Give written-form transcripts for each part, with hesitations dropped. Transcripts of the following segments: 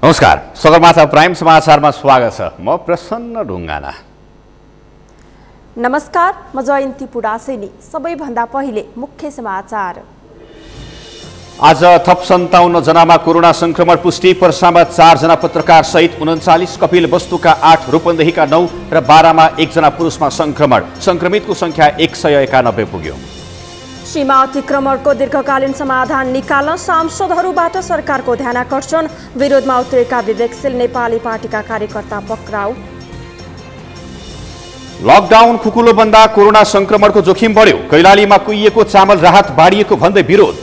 नमस्कार, सगरमाथा प्राइम समाचारमा स्वागत छ। म प्रसन्न ढुङ्गाना। नमस्कार, म जयन्ती पुडासेनी। सबैभन्दा पहिले मुख्य समाचार। आज थप 57 जनामा कोरोना संक्रमण पुष्टि। पर्सामा 4 जना पत्रकार सहित 39, कपिल वस्तुका 8, रूपन्देहीका 9 र बारामा 1 जना पुरुषमा संक्रमण। संक्रमितको संख्या 191 पुग्यो। सीमा अतिक्रमणको दीर्घकालीन समाधान निकाल्न सांसदहरूबाट सरकारको ध्यानाकर्षण। विरोधमा उत्रेका विवेकशील नेपाली पार्टीका कार्यकर्ता पक्राउ। लकडाउन खुकुलो बन्दा कोरोना संक्रमणको जोखिम बढ्यो। कैलालीमा कुहिएको चामल राहत बाँडिएको भन्दै विरोध।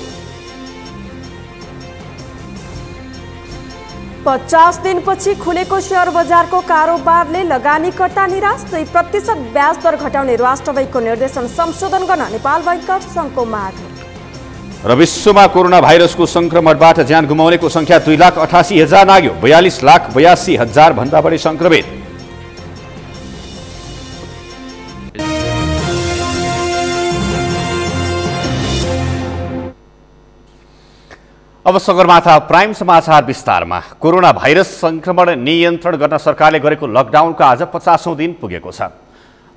50 दिनपछि खुलेको शेयर बजारको कारोबारले लगानीकर्ता निराश। 2% ब्याज दर घटाउने राष्ट्र बैंकको निर्देशन संशोधन गर्न नेपाल बैंकर संघको माग। र विश्वमा कोरोना भाइरसको संक्रमणबाट ज्यान गुमाउनेको संख्या 2,88,000 नाग्यो। 42,82,000 भन्दा बढी संक्रमित। अब सगरमाथा प्राइम समाचार विस्तारमा। कोरोना भाइरस संक्रमण नियन्त्रण गर्न सरकारले गरेको लकडाउनको आज 50औं दिन पुगेको छ।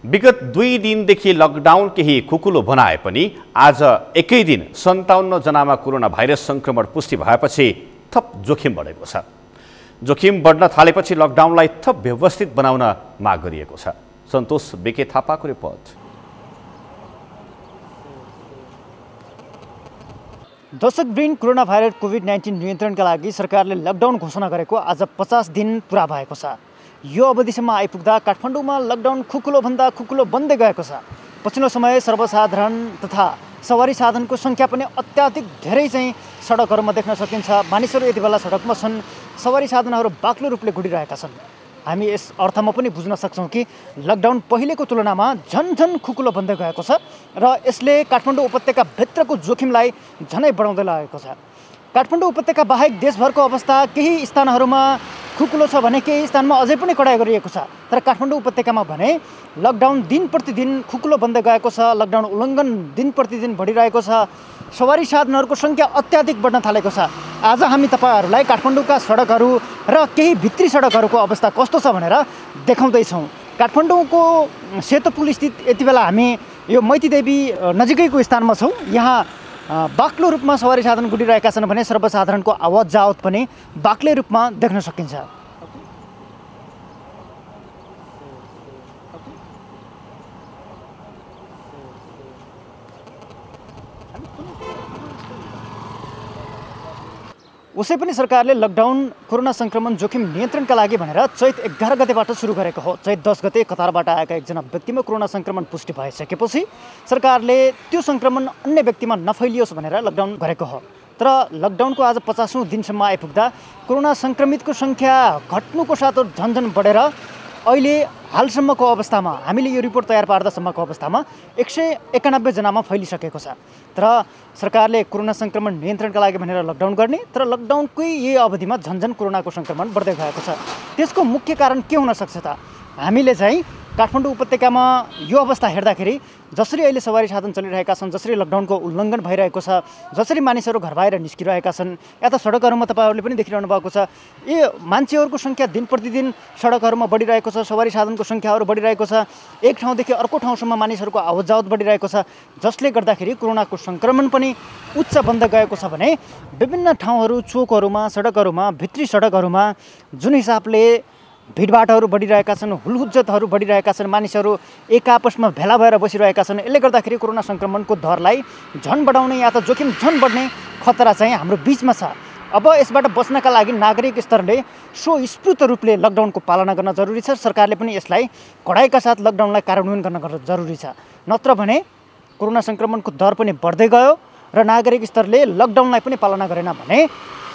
विगत 2 दिनदेखि लकडाउन केही खुकुलो बनाए पनि आज एकै दिन 57 जनामा कोरोना भाइरस संक्रमण पुष्टि भएपछि थप जोखिम बढेको छ। जोखिम बढ्न थालेपछि लकडाउनलाई थप व्यवस्थित बनाउन माग गरिएको छ। सन्तोष बेके थापाको रिपोर्ट। दशकवृहण कोरोना भाइरस कोभिड-19 नियन्त्रणका लागि सरकारले लकडाउन घोषणा गरेको आज 50 दिन पुरा भएको छ। यो अवधिसम्म आइपुग्दा काठमाडौँमा लकडाउन खुकुलोभन्दा खुकुलो बन्दै गएको छ। पछिल्लो समय सर्वसाधारण तथा सवारी साधनको सङ्ख्या पनि अत्याधिक धेरै चाहिँ सडकहरूमा देख्न सकिन्छ। मानिसहरू यति बेला सडकमा छन्। सवारी साधनहरू बाक्लो रूपले गुडिरहेका छन्। हामी यस अर्थमा पनि बुझ्न सक्छौँ कि लकडाउन पहिलेको तुलनामा झन खुकुलो बन्दै गएको छ र यसले काठमाडौँ उपत्यका भित्रको जोखिमलाई झनै बढाउँदै लगेको छ। काठमाडौँ उपत्यका बाहेक देशभरको अवस्था केही स्थानहरूमा खुकुलो छ भने केही स्थानमा अझै पनि कडाइ गरिएको छ। तर काठमाडौँ उपत्यकामा भने लकडाउन दिन प्रतिदिन खुकुलो बन्दै गएको छ। लकडाउन उल्लङ्घन दिन प्रतिदिन बढिरहेको छ। सवारी साधनहरूको सङ्ख्या अत्याधिक बढ्न थालेको छ। आज हामी तपाईँहरूलाई काठमाडौँका सडकहरू र केही भित्री सडकहरूको अवस्था कस्तो छ भनेर देखाउँदैछौँ। काठमाडौँको सेतो पुल स्थित यति बेला हामी यो मैतीदेवी नजिकैको स्थानमा छौँ। यहाँ बाक्लो रूपमा सवारी साधन गुडिरहेका छन् भने सर्वसाधारणको आवत जावत पनि बाक्लै रूपमा देख्न सकिन्छ। उसै पनि सरकारले लकडाउन कोरोना संक्रमण जोखिम नियन्त्रणका लागि भनेर चैत 11 गतेबाट सुरु गरेको हो। चैत 10 गते कतारबाट आएका एकजना व्यक्तिमा कोरोना संक्रमण पुष्टि भइसकेपछि सरकारले त्यो संक्रमण अन्य व्यक्तिमा नफैलियोस् भनेर लकडाउन गरेको हो। तर लकडाउनको आज 50औं दिनसम्म आइपुग्दा कोरोना संक्रमितको सङ्ख्या घट्नुको साथ झन्झन बढेर अहिले हालसम्मको अवस्थामा हामीले यो रिपोर्ट तयार पार्दासम्मको अवस्थामा 191 जनामा फैलिसकेको छ। तर सरकारले कोरोना संक्रमण नियन्त्रणका लागि भनेर लकडाउन गर्ने, तर लकडाउनकै यही अवधिमा झन्झन कोरोनाको संक्रमण बढ्दै गएको छ। त्यसको मुख्य कारण के हुन सक्छ त? हामीले चाहिँ काठमाडौँ उपत्यकामा यो अवस्था हेर्दाखेरि जसरी अहिले सवारी साधन चलिरहेका छन्, जसरी लकडाउनको उल्लङ्घन भइरहेको छ, जसरी मानिसहरू घर बाहिर निस्किरहेका छन्, या त सडकहरूमा तपाईँहरूले पनि देखिरहनु भएको छ यो मान्छेहरूको सङ्ख्या दिन प्रतिदिन सडकहरूमा बढिरहेको छ। सवारी साधनको सङ्ख्याहरू बढिरहेको छ। एक ठाउँदेखि अर्को ठाउँसम्म मानिसहरूको आवत जावत बढिरहेको छ, जसले गर्दाखेरि कोरोनाको सङ्क्रमण पनि उच्च बन्दै गएको छ भने विभिन्न ठाउँहरू, चोकहरूमा, सडकहरूमा, भित्री सडकहरूमा जुन हिसाबले भिडभाडहरू बढिरहेका छन्, हुलहुज्जतहरू बढिरहेका छन्, मानिसहरू एक आपसमा भेला भएर बसिरहेका छन्। यसले गर्दाखेरि कोरोना संक्रमणको दरलाई झन बढाउने या त जोखिम झन बढ्ने खतरा चाहिँ हाम्रो बिचमा छ। अब यसबाट बच्नका लागि नागरिक स्तरले स्वस्फूर्त रूपले लकडाउनको पालना गर्न जरुरी छ। सरकारले पनि यसलाई कडाइका साथ लकडाउनलाई कार्यान्वयन गर्न जरुरी छ। नत्र भने कोरोना संक्रमणको दर पनि बढ्दै गयो र नागरिक स्तरले लकडाउनलाई पनि पालना गरेन भने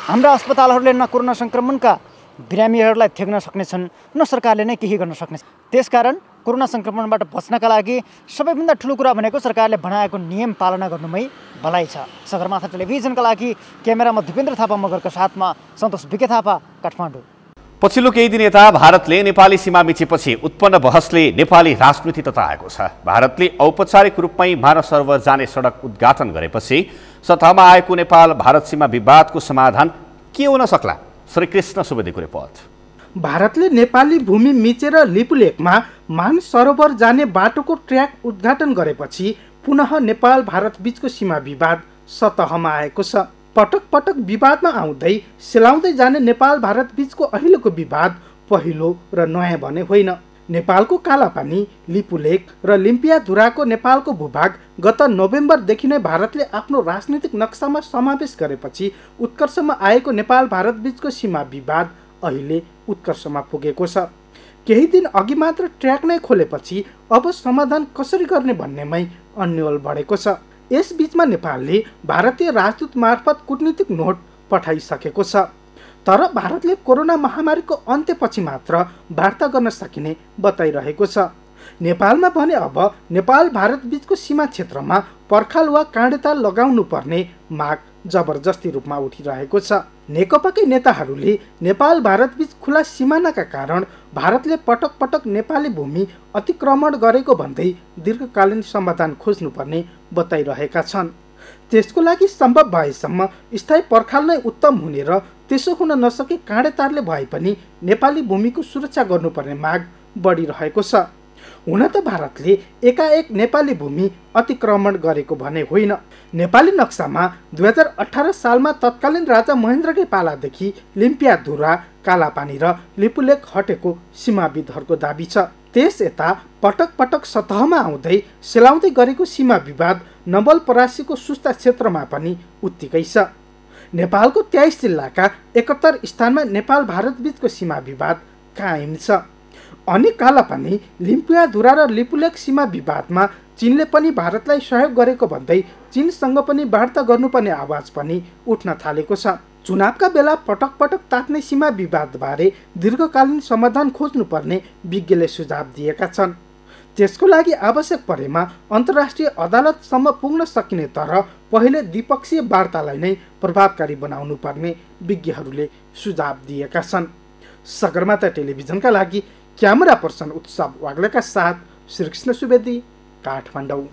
हाम्रा अस्पतालहरूले न कोरोना संक्रमणका बिरामीहरूलाई थेग्न सक्नेछन्, न सरकारले नै केही गर्न सक्नेछ। त्यसकारण कोरोना संक्रमणबाट बच्नका लागि सबैभन्दा ठुलो कुरा भनेको सरकारले बनाएको नियम पालना गर्नुमै भलाइ छ। सगरमाथा टेलिभिजनका लागि क्यामेरामा दिपेन्द्र थापा मगरको साथमा सन्तोष बिके थापा, काठमाडौँ। पछिल्लो केही दिन यता भारतले नेपाली सीमा मिचेपछि उत्पन्न बहसले नेपाली राजनीति तताएको छ। भारतले औपचारिक रूपमै महासरोवर जाने सडक उद्घाटन गरेपछि सत्तामा आएको नेपाल भारत सीमा विवादको समाधान के हुन सक्ला? श्रीकृष्ण सुवेदीको रिपोर्ट। भारतले नेपाली भूमि मिचेर लिपुलेकमा मानस सरोवर जाने बाटोको ट्र्याक उद्घाटन गरेपछि पुनः नेपाल भारत बीचको सीमा विवाद सतहमा आएको छ। पटक पटक विवादमा आउँदै सेलाउँदै जाने नेपाल भारत बीचको अहिलेको विवाद पहिलो र नयाँ भने होइन। नेपालको कालापानी, लिपुलेक र लिम्पियाधुराको नेपालको भूभाग गत नोभेम्बरदेखि नै भारतले आफ्नो राजनीतिक नक्सामा समावेश गरेपछि उत्कर्षमा आएको नेपाल भारत बीचको सीमा विवाद अहिले उत्कर्षमा पुगेको छ। केही दिन अघि मात्र ट्र्याक नै खोलेपछि अब समाधान कसरी गर्ने भन्नेमै अन्यल बढेको छ। यस बीचमा नेपालले भारतीय राजदूत मार्फत कूटनीतिक नोट पठाइसकेको छ, तर भारतले कोरोना महामारीको अन्त्यपछि मात्र वार्ता गर्न सकिने बताइरहेको छ। नेपालमा भने अब नेपाल भारत बीचको सीमा क्षेत्रमा पर्खाल वा काँडेताल लगाउनु पर्ने माग जबरजस्ती रूपमा उठिरहेको छ। नेकपाकै नेताहरूले नेपाल भारत बीच खुला सिमानाका कारण भारतले पटक पटक नेपाली भूमि अतिक्रमण गरेको भन्दै दीर्घकालीन समाधान खोज्नुपर्ने बताइरहेका छन्। त्यसको लागि सम्भव भएसम्म स्थायी पर्खाल नै उत्तम हुने र त्यसो हुन नसके काँडेतारले भए पनि नेपाली भूमिको सुरक्षा गर्नुपर्ने माग बढिरहेको छ। हुन त भारतले एकाएक नेपाली भूमि अतिक्रमण गरेको भने होइन। नेपाली नक्सामा 2018 सालमा तत्कालीन राजा महेन्द्रकै पालादेखि लिम्पियाधुरा, कालापानी र लिपुलेक हटेको सीमाविदहरूको दाबी छ। त्यस यता पटक पटक सतहमा आउँदै सेलाउँदै गरेको सीमा विवाद नवलपरासीको सुस्ता क्षेत्रमा पनि उत्तिकै छ। नेपालको 23 जिल्लाका 71 स्थानमा नेपाल भारत बीचको सीमा विवाद कायम छ। अनि कालापानी, लिम्पियाधुरा र लिपुलेक सीमा विवादमा चीनले पनि भारतलाई सहयोग गरेको भन्दै चीनसँग पनि वार्ता गर्नुपर्ने आवाज पनि उठ्न थालेको छ। चुनावका बेला पटक पटक तात्ने सीमा विवादबारे दीर्घकालीन समाधान खोज्नुपर्ने विज्ञले सुझाव दिएका छन्। त्यसको लागि आवश्यक परेमा अन्तर्राष्ट्रिय अदालतसम्म पुग्न सकिने, तर पहिले द्विपक्षीय वार्तालाई नै प्रभावकारी बनाउनु पर्ने विज्ञहरूले सुझाव दिएका छन्। सगरमाथा टेलिभिजनका लागि क्यामेरा पर्सन उत्सव वाग्लेका साथ श्रीकृष्ण सुवेदी, काठमाडौँ।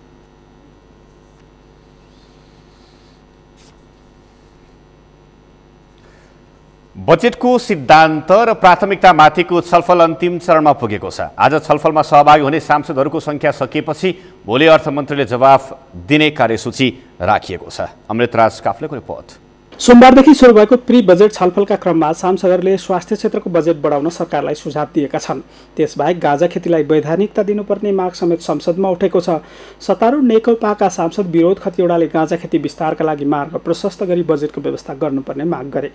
बजेटको सिद्धान्त र प्राथमिकतामाथिको छलफल अन्तिम चरणमा पुगेको छ। आज छलफलमा सहभागी हुने सांसदहरूको संख्या सकिएपछि भोलि अर्थमन्त्रीले जवाफ दिने कार्यसूची राखिएको छ। अमृतराज काफ्लेको रिपोर्ट। सोमबारदेखि सुरु भएको प्री बजेट छलफलका क्रममा सांसदहरूले स्वास्थ्य क्षेत्रको बजेट बढाउन सरकारलाई सुझाव दिएका छन्। त्यसबाहेक गाँजा खेतीलाई वैधानिकता दिनुपर्ने माग समेत संसदमा उठेको छ। सत्तारूढ नेकपाका सांसद विरोध खतिवड़ाले गाँजा खेती विस्तारका लागि मार्ग प्रशस्त गरी बजेटको व्यवस्था गर्नुपर्ने माग गरे।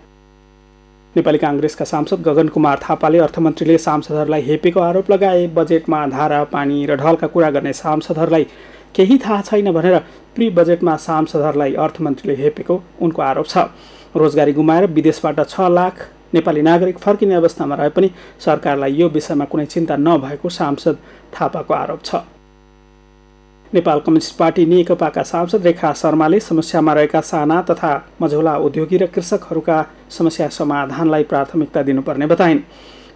नेपाली कांग्रेसका सांसद गगन कुमार थापाले अर्थमन्त्रीले सांसदहरूलाई हेपेको आरोप लगाए। बजेटमा धारा, पानी र ढलका कुरा गर्ने सांसदहरूलाई केही थाहा छैन भनेर प्री बजेटमा सांसदहरूलाई अर्थमन्त्रीले हेपेको उनको आरोप छ। रोजगारी गुमाएर विदेशबाट 6 लाख नेपाली नागरिक फर्किने अवस्थामा रहे पनि सरकारलाई यो विषयमा कुनै चिन्ता नभएको सांसद थापाको आरोप छ। नेपाल कम्युनिस्ट पार्टी नेकपाका सांसद रेखा शर्माले समस्यामा रहेका साना तथा मझौला उद्योगी र कृषकहरूका समस्या समाधानलाई प्राथमिकता दिनुपर्ने बताइन्।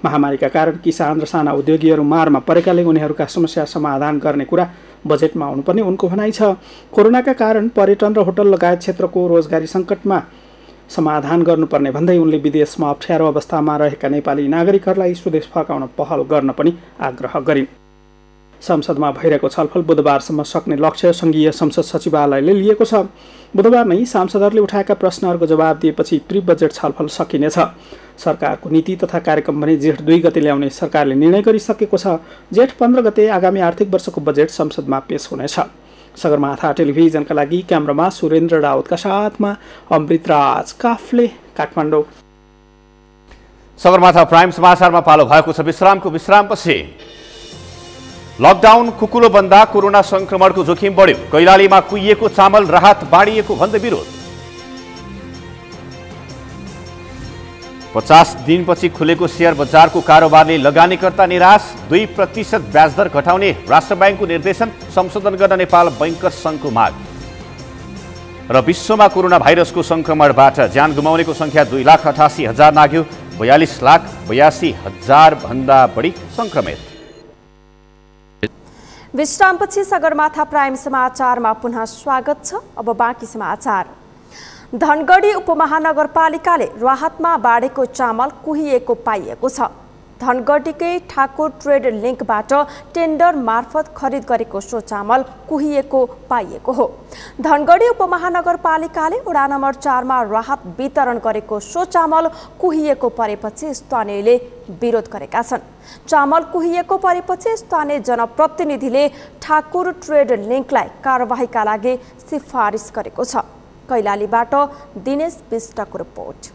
महामारीका कारण किसान र साना उद्योगीहरू मारमा परेकाले उनीहरूका समस्या समाधान गर्ने कुरा बजेटमा आउनुपर्ने उनको भनाइ छ। कोरोनाका कारण पर्यटन र होटल लगायत क्षेत्रको रोजगारी सङ्कटमा समाधान गर्नुपर्ने भन्दै उनले विदेशमा अप्ठ्यारो अवस्थामा रहेका नेपाली नागरिकहरूलाई स्वदेश फर्काउन पहल गर्न पनि आग्रह गरिन्। संसदमा भइरहेको छलफल बुधबारसम्म सक्ने लक्ष्य संघीय संसद सचिवालयले लिएको छ। बुधबार नै सांसदहरूले उठाएका प्रश्नहरूको जवाब दिएपछि प्री बजेट छलफल सकिनेछ। सरकारको नीति तथा कार्यक्रम भने जेठ 2 गते ल्याउने सरकारले निर्णय गरिसकेको छ। जेठ 15 गते आगामी आर्थिक वर्षको बजेट संसदमा पेश हुनेछ। सगरमाथा टेलिभिजनका लागि क्यामेरामा सुरेन्द्र राउतका साथमा अमृतराज काफ्ले, काठमाडौँ। सगरमाथा प्राइम समाचारमा पालो भएको छ विश्रामपछि। लकडाउन कुकुलो बन्दा कोरोना संक्रमणको जोखिम बढ्यो। कैलालीमा कुहिएको चामल राहत बाँडिएको भन्दै विरोध। 50 दिनपछि खुलेको शेयर बजारको कारोबारले लगानीकर्ता निराश। 2% ब्याजदर घटाउने राष्ट्र ब्याङ्कको निर्देशन संशोधन गर्न नेपाल बैंकर्स सङ्घको माग। र विश्वमा कोरोना भाइरसको संक्रमणबाट ज्यान गुमाउनेको संख्या 2,88,000 नाग्यो। 42,82,000 भन्दा बढी संक्रमित। विश्रामपछि सगरमाथा प्राइम समाचारमा पुनः स्वागत छ। अब बाँकी समाचार। धनगढी उपमहानगरपालिकाले राहतमा बाँडेको चामल कुहिएको पाइएको छ। धनगढीकै ठाकुर ट्रेड लिङ्कबाट टेन्डर मार्फत खरिद गरेको सो चामल कुहिएको पाइएको हो। धनगढी उपमहानगरपालिकाले वडा नम्बर 4 मा राहत वितरण गरेको सो चामल कुहिएको परेपछि स्थानीयले विरोध गरेका छन्। चामल कुहिएको परेपछि स्थानीय जनप्रतिनिधिले ठाकुर ट्रेड लिङ्कलाई कारबाहीका लागि सिफारिस गरेको छ। कैलालीबाट दिनेश विष्टको रिपोर्ट।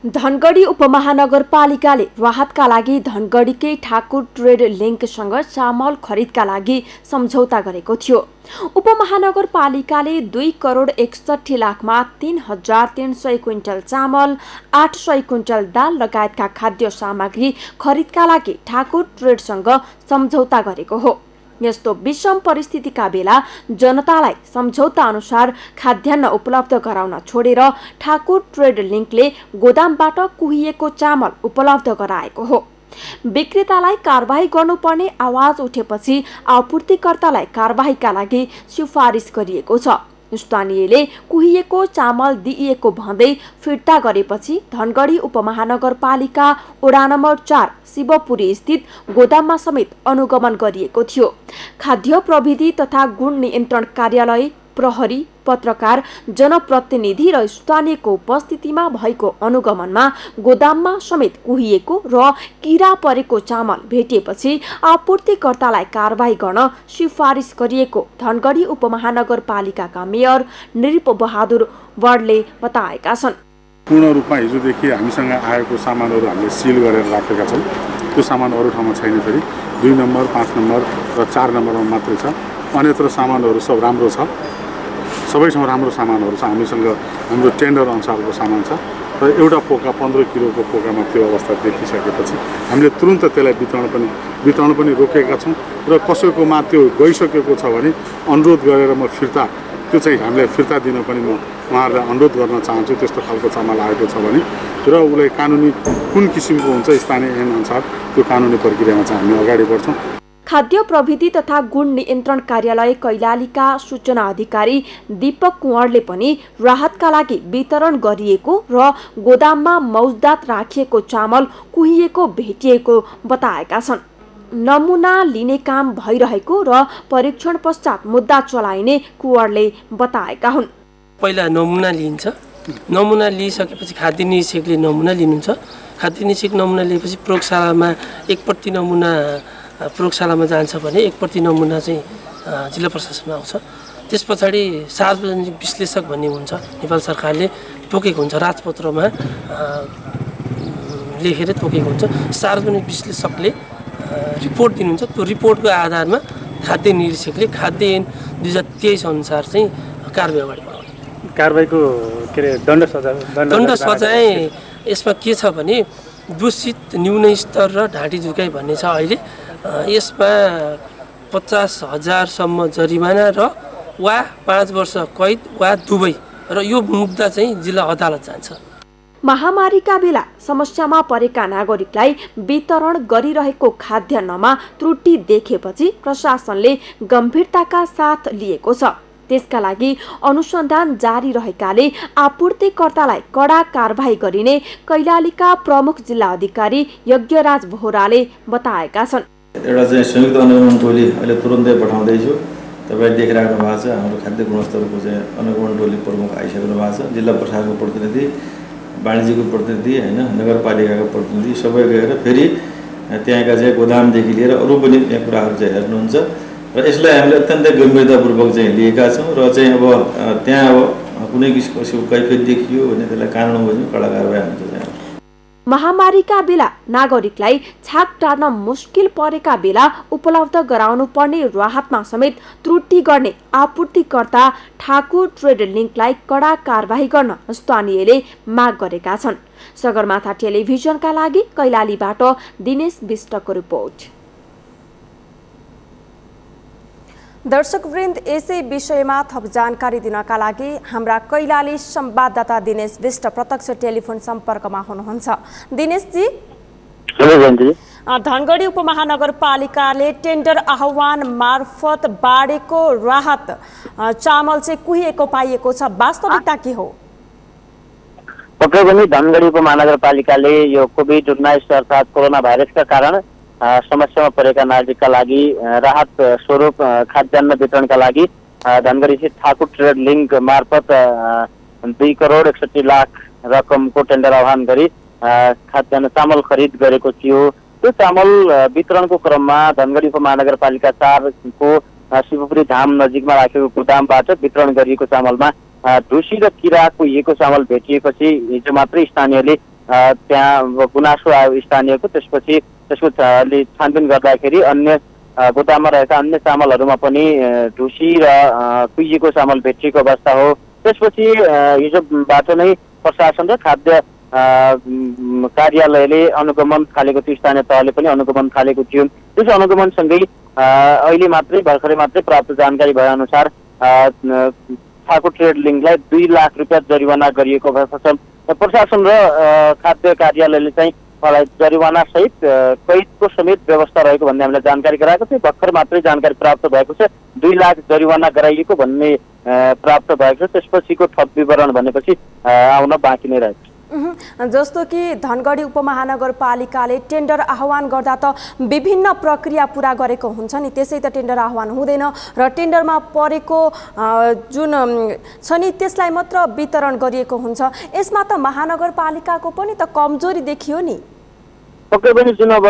धनगढी उपमहानगरपालिकाले राहतका लागि धनगढीकै ठाकुर ट्रेड लिङ्कसँग चामल खरिदका लागि सम्झौता गरेको थियो। उपमहानगरपालिकाले 2 करोड 61 लाखमा 3,300 क्विन्टल चामल, 800 क्विन्टल दाल लगायतका खाद्य सामग्री खरिदका लागि ठाकुर ट्रेडसँग सम्झौता गरेको हो। यस्तो विषम परिस्थितिका बेला जनतालाई सम्झौता अनुसार खाद्यान्न उपलब्ध गराउन छोडेर ठाकुर ट्रेड लिङ्कले गोदामबाट कुहिएको चामल उपलब्ध गराएको हो। विक्रेतालाई कारबाही गर्नुपर्ने आवाज उठेपछि आपूर्तिकर्तालाई कारबाहीका लागि सिफारिस गरिएको छ। स्थानीयले कुहिएको चामल दिइएको भन्दै फिर्ता गरेपछि धनगढी उपमहानगरपालिका वडा नम्बर 4 शिवपुरी स्थित गोदाममा समेत अनुगमन गरिएको थियो। खाद्य प्रविधि तथा गुण नियन्त्रण कार्यालय, प्रहरी, पत्रकार, जनप्रतिनिधि र स्थानीयको उपस्थितिमा भएको अनुगमनमा गोदाममा समेत कुहिएको र किरा परेको चामल भेटिएपछि आपूर्तिकर्तालाई कारबाही गर्न सिफारिस गरिएको धनगढी उपमहानगरपालिकाका मेयर नृप बहादुर बर्डले बताएका छन्। पूर्ण रूपमा हिजोदेखि हामीसँग आएको सामानहरू हामीले सिल गरेर राखेका छौँ। त्यो सामान अरू ठाउँमा छैन। फेरि 2 नम्बर, 5 नम्बर र 4 नम्बरमा मात्रै छ। अन्यत्र सामानहरू सब राम्रो छ। सबै ठाउँ राम्रो सामानहरू छ। हामीसँग हाम्रो टेन्डर अनुसारको सामान छ र एउटा पोका 15 किलोको पोकामा त्यो अवस्था देखिसकेपछि हामीले तुरुन्त त्यसलाई वितरण पनि रोकेका छौँ र कसैकोमा त्यो गइसकेको छ भने अनुरोध गरेर म फिर्ता त्यो चाहिँ हामीले फिर्ता दिन पनि म उहाँहरूलाई अनुरोध गर्न चाहन्छु। त्यस्तो खालको चामल आएको छ भने र उसलाई कानुनी कुन किसिमको हुन्छ स्थानीय ऐन अनुसार त्यो कानुनी प्रक्रियामा चाहिँ हामी अगाडि बढ्छौँ। खाद्य प्रविधि तथा गुण नियन्त्रण कार्यालय कैलालीका सूचना अधिकारी दीपक कुँवरले पनि राहतका लागि वितरण गरिएको र गोदाममा मौजदात राखिएको चामल कुहिएको भेटिएको बताएका छन्। नमुना लिने काम भइरहेको र परीक्षण पश्चात मुद्दा चलाइने कुँवरले बताएका हुन्। पहिला नमुना लिइन्छ। नमुना लिइसकेपछि खाद्य निरीक्षकले नमुना लिनुहुन्छ। खाद्य निरीक्षक नमुना लिएपछि प्रयोगशालामा 1 प्रति नमुना प्रयोगशालामा जान्छ भने 1 प्रति नमुना चाहिँ जिल्ला प्रशासनमा आउँछ। त्यस पछाडि सार्वजनिक विश्लेषक भन्ने हुन्छ, नेपाल सरकारले तोकेको हुन्छ, राजपत्रमा लेखेर तोकेको हुन्छ। सार्वजनिक विश्लेषकले रिपोर्ट दिनुहुन्छ। त्यो रिपोर्टको आधारमा खाद्य निरीक्षकले खाद्य ऐन 2023 अनुसार चाहिँ कारबाही अगाडि बढाउने। कारबाहीको के अरे दण्ड सजाय यसमा के छ भने दूषित न्यून स्तर र ढाँटी झुकाइ भन्ने छ अहिले। यसमा 50,000 सम्म जरिमाना र वा 5 वर्ष कैद वा दुवै र यो मुद्दा चाहिँ जिल्ला अदालत जान्छ। महामारीका बेला समस्यामा परेका नागरिकलाई वितरण गरिरहेको खाद्यान्नमा त्रुटि देखेपछि प्रशासनले गम्भीरताका साथ लिएको छ। त्यसका लागि अनुसन्धान जारी रहेकाले आपूर्तिकर्तालाई कडा कारबाही गरिने कैलालीका प्रमुख जिल्ला अधिकारी यज्ञराज बोहराले बताएका छन्। एउटा चाहिँ संयुक्त अनुगमन टोली अहिले तुरुन्तै पठाउँदैछु। तपाईँ देखिराख्नु भएको छ हाम्रो खाद्य गुणस्तरको चाहिँ अनुगमन टोली प्रमुख आइसक्नु भएको छ। जिल्ला प्रशासनको प्रतिनिधि, वाणिज्यको प्रतिनिधि हैन, नगरपालिकाको प्रतिनिधि सबै गएर फेरि त्यहाँका चाहिँ गोदामदेखि लिएर अरू पनि यहाँ कुराहरू चाहिँ हेर्नुहुन्छ र यसलाई हामीले अत्यन्तै गम्भीरतापूर्वक चाहिँ लिएका छौँ र चाहिँ अब त्यहाँ अब कुनै किसिमको कैफियत देखियो भने त्यसलाई कानुन बमोजिम कडा कारबाही हुन्छ। महामारीका बेला नागरिकलाई छाक टार्न मुस्किल परेका बेला उपलब्ध गराउनु पर्ने राहतमा समेत त्रुटि गर्ने आपूर्तिकर्ता ठाकुर ट्रेड लिङ्कलाई कडा कारबाही गर्न स्थानीयले माग गरेका छन्। सगरमाथा टेलिभिजनका लागि कैलालीबाट दिनेश विष्टको रिपोर्ट। दर्शकवृन्द, यसै विषयमा थप जानकारी दिनका लागि हाम्रा कैलाली संवाददाता दिनेश विष्ट प्रत्यक्ष टेलिफोन सम्पर्कमा हुनुहुन्छ। दिनेशजी, धनगढी उपमहानगरपालिकाले टेन्डर आह्वान मार्फत बाढीको राहत चामल चाहिँ कुहिएको पाइएको छ, वास्तविकता के हो? पक्कै पनि धनगढी उपमहानगरपालिकाले यो कोभिड-19 अर्थात् कोरोना भाइरसका कारण समस्यामा परेका नागरिकका लागि राहत स्वरूप खाद्यान्न वितरणका लागि धनगढी स्थित ठाकुर ट्रेड लिङ्क मार्फत 2 करोड 61 लाख रकमको टेन्डर आह्वान गरी खाद्यान्न चामल खरिद गरेको थियो। त्यो चामल वितरणको क्रममा धनगढी उपमहानगरपालिका 4 को शिवपुरी धाम नजिकमा राखेको गोदामबाट वितरण गरिएको चामलमा ढुसी र किरा कुहिएको चामल भेटिएपछि हिजो मात्रै स्थानीयले त्यहाँ गुनासो आयो स्थानीयको। त्यसपछि त्यसको छानबिन गर्दाखेरि अन्य गोदाममा रहेका अन्य चामलहरूमा पनि ढुसी र कुहिएको चामल भेटिएको अवस्था हो। त्यसपछि हिजोबाट नै प्रशासन र खाद्य कार्यालयले अनुगमन थालेको थियो, स्थानीय तहले पनि अनुगमन थालेको थियो। त्यस अनुगमनसँगै अहिले मात्रै भर्खरै मात्रै प्राप्त जानकारी भए अनुसार ठाकुर ट्रेड लिङ्कलाई 2 लाख रुपियाँ जरिवाना गरिएको अवस्था छ। प्रशासन र खाद्य कार्यालयले चाहिँ मलाई जरिवाना सहित कैदको समेत व्यवस्था रहेको भन्ने हामीलाई जानकारी गराएको थियो। भर्खर मात्रै जानकारी प्राप्त भएको छ, 2 लाख जरिवाना गराइएको भन्ने प्राप्त भएको छ। त्यसपछिको थप विवरण भनेपछि आउन बाँकी नै रहेको छ। जस्तो कि धनगढी उपमहानगरपालिकाले टेन्डर आह्वान गर्दा त विभिन्न प्रक्रिया पूरा गरेको हुन्छ नि, त्यसै त टेन्डर आह्वान हुँदैन र टेन्डरमा परेको जुन छ नि त्यसलाई मात्र वितरण गरिएको हुन्छ। यसमा त महानगरपालिकाको पनि त कमजोरी देखियो नि। पक्कै पनि जुन अब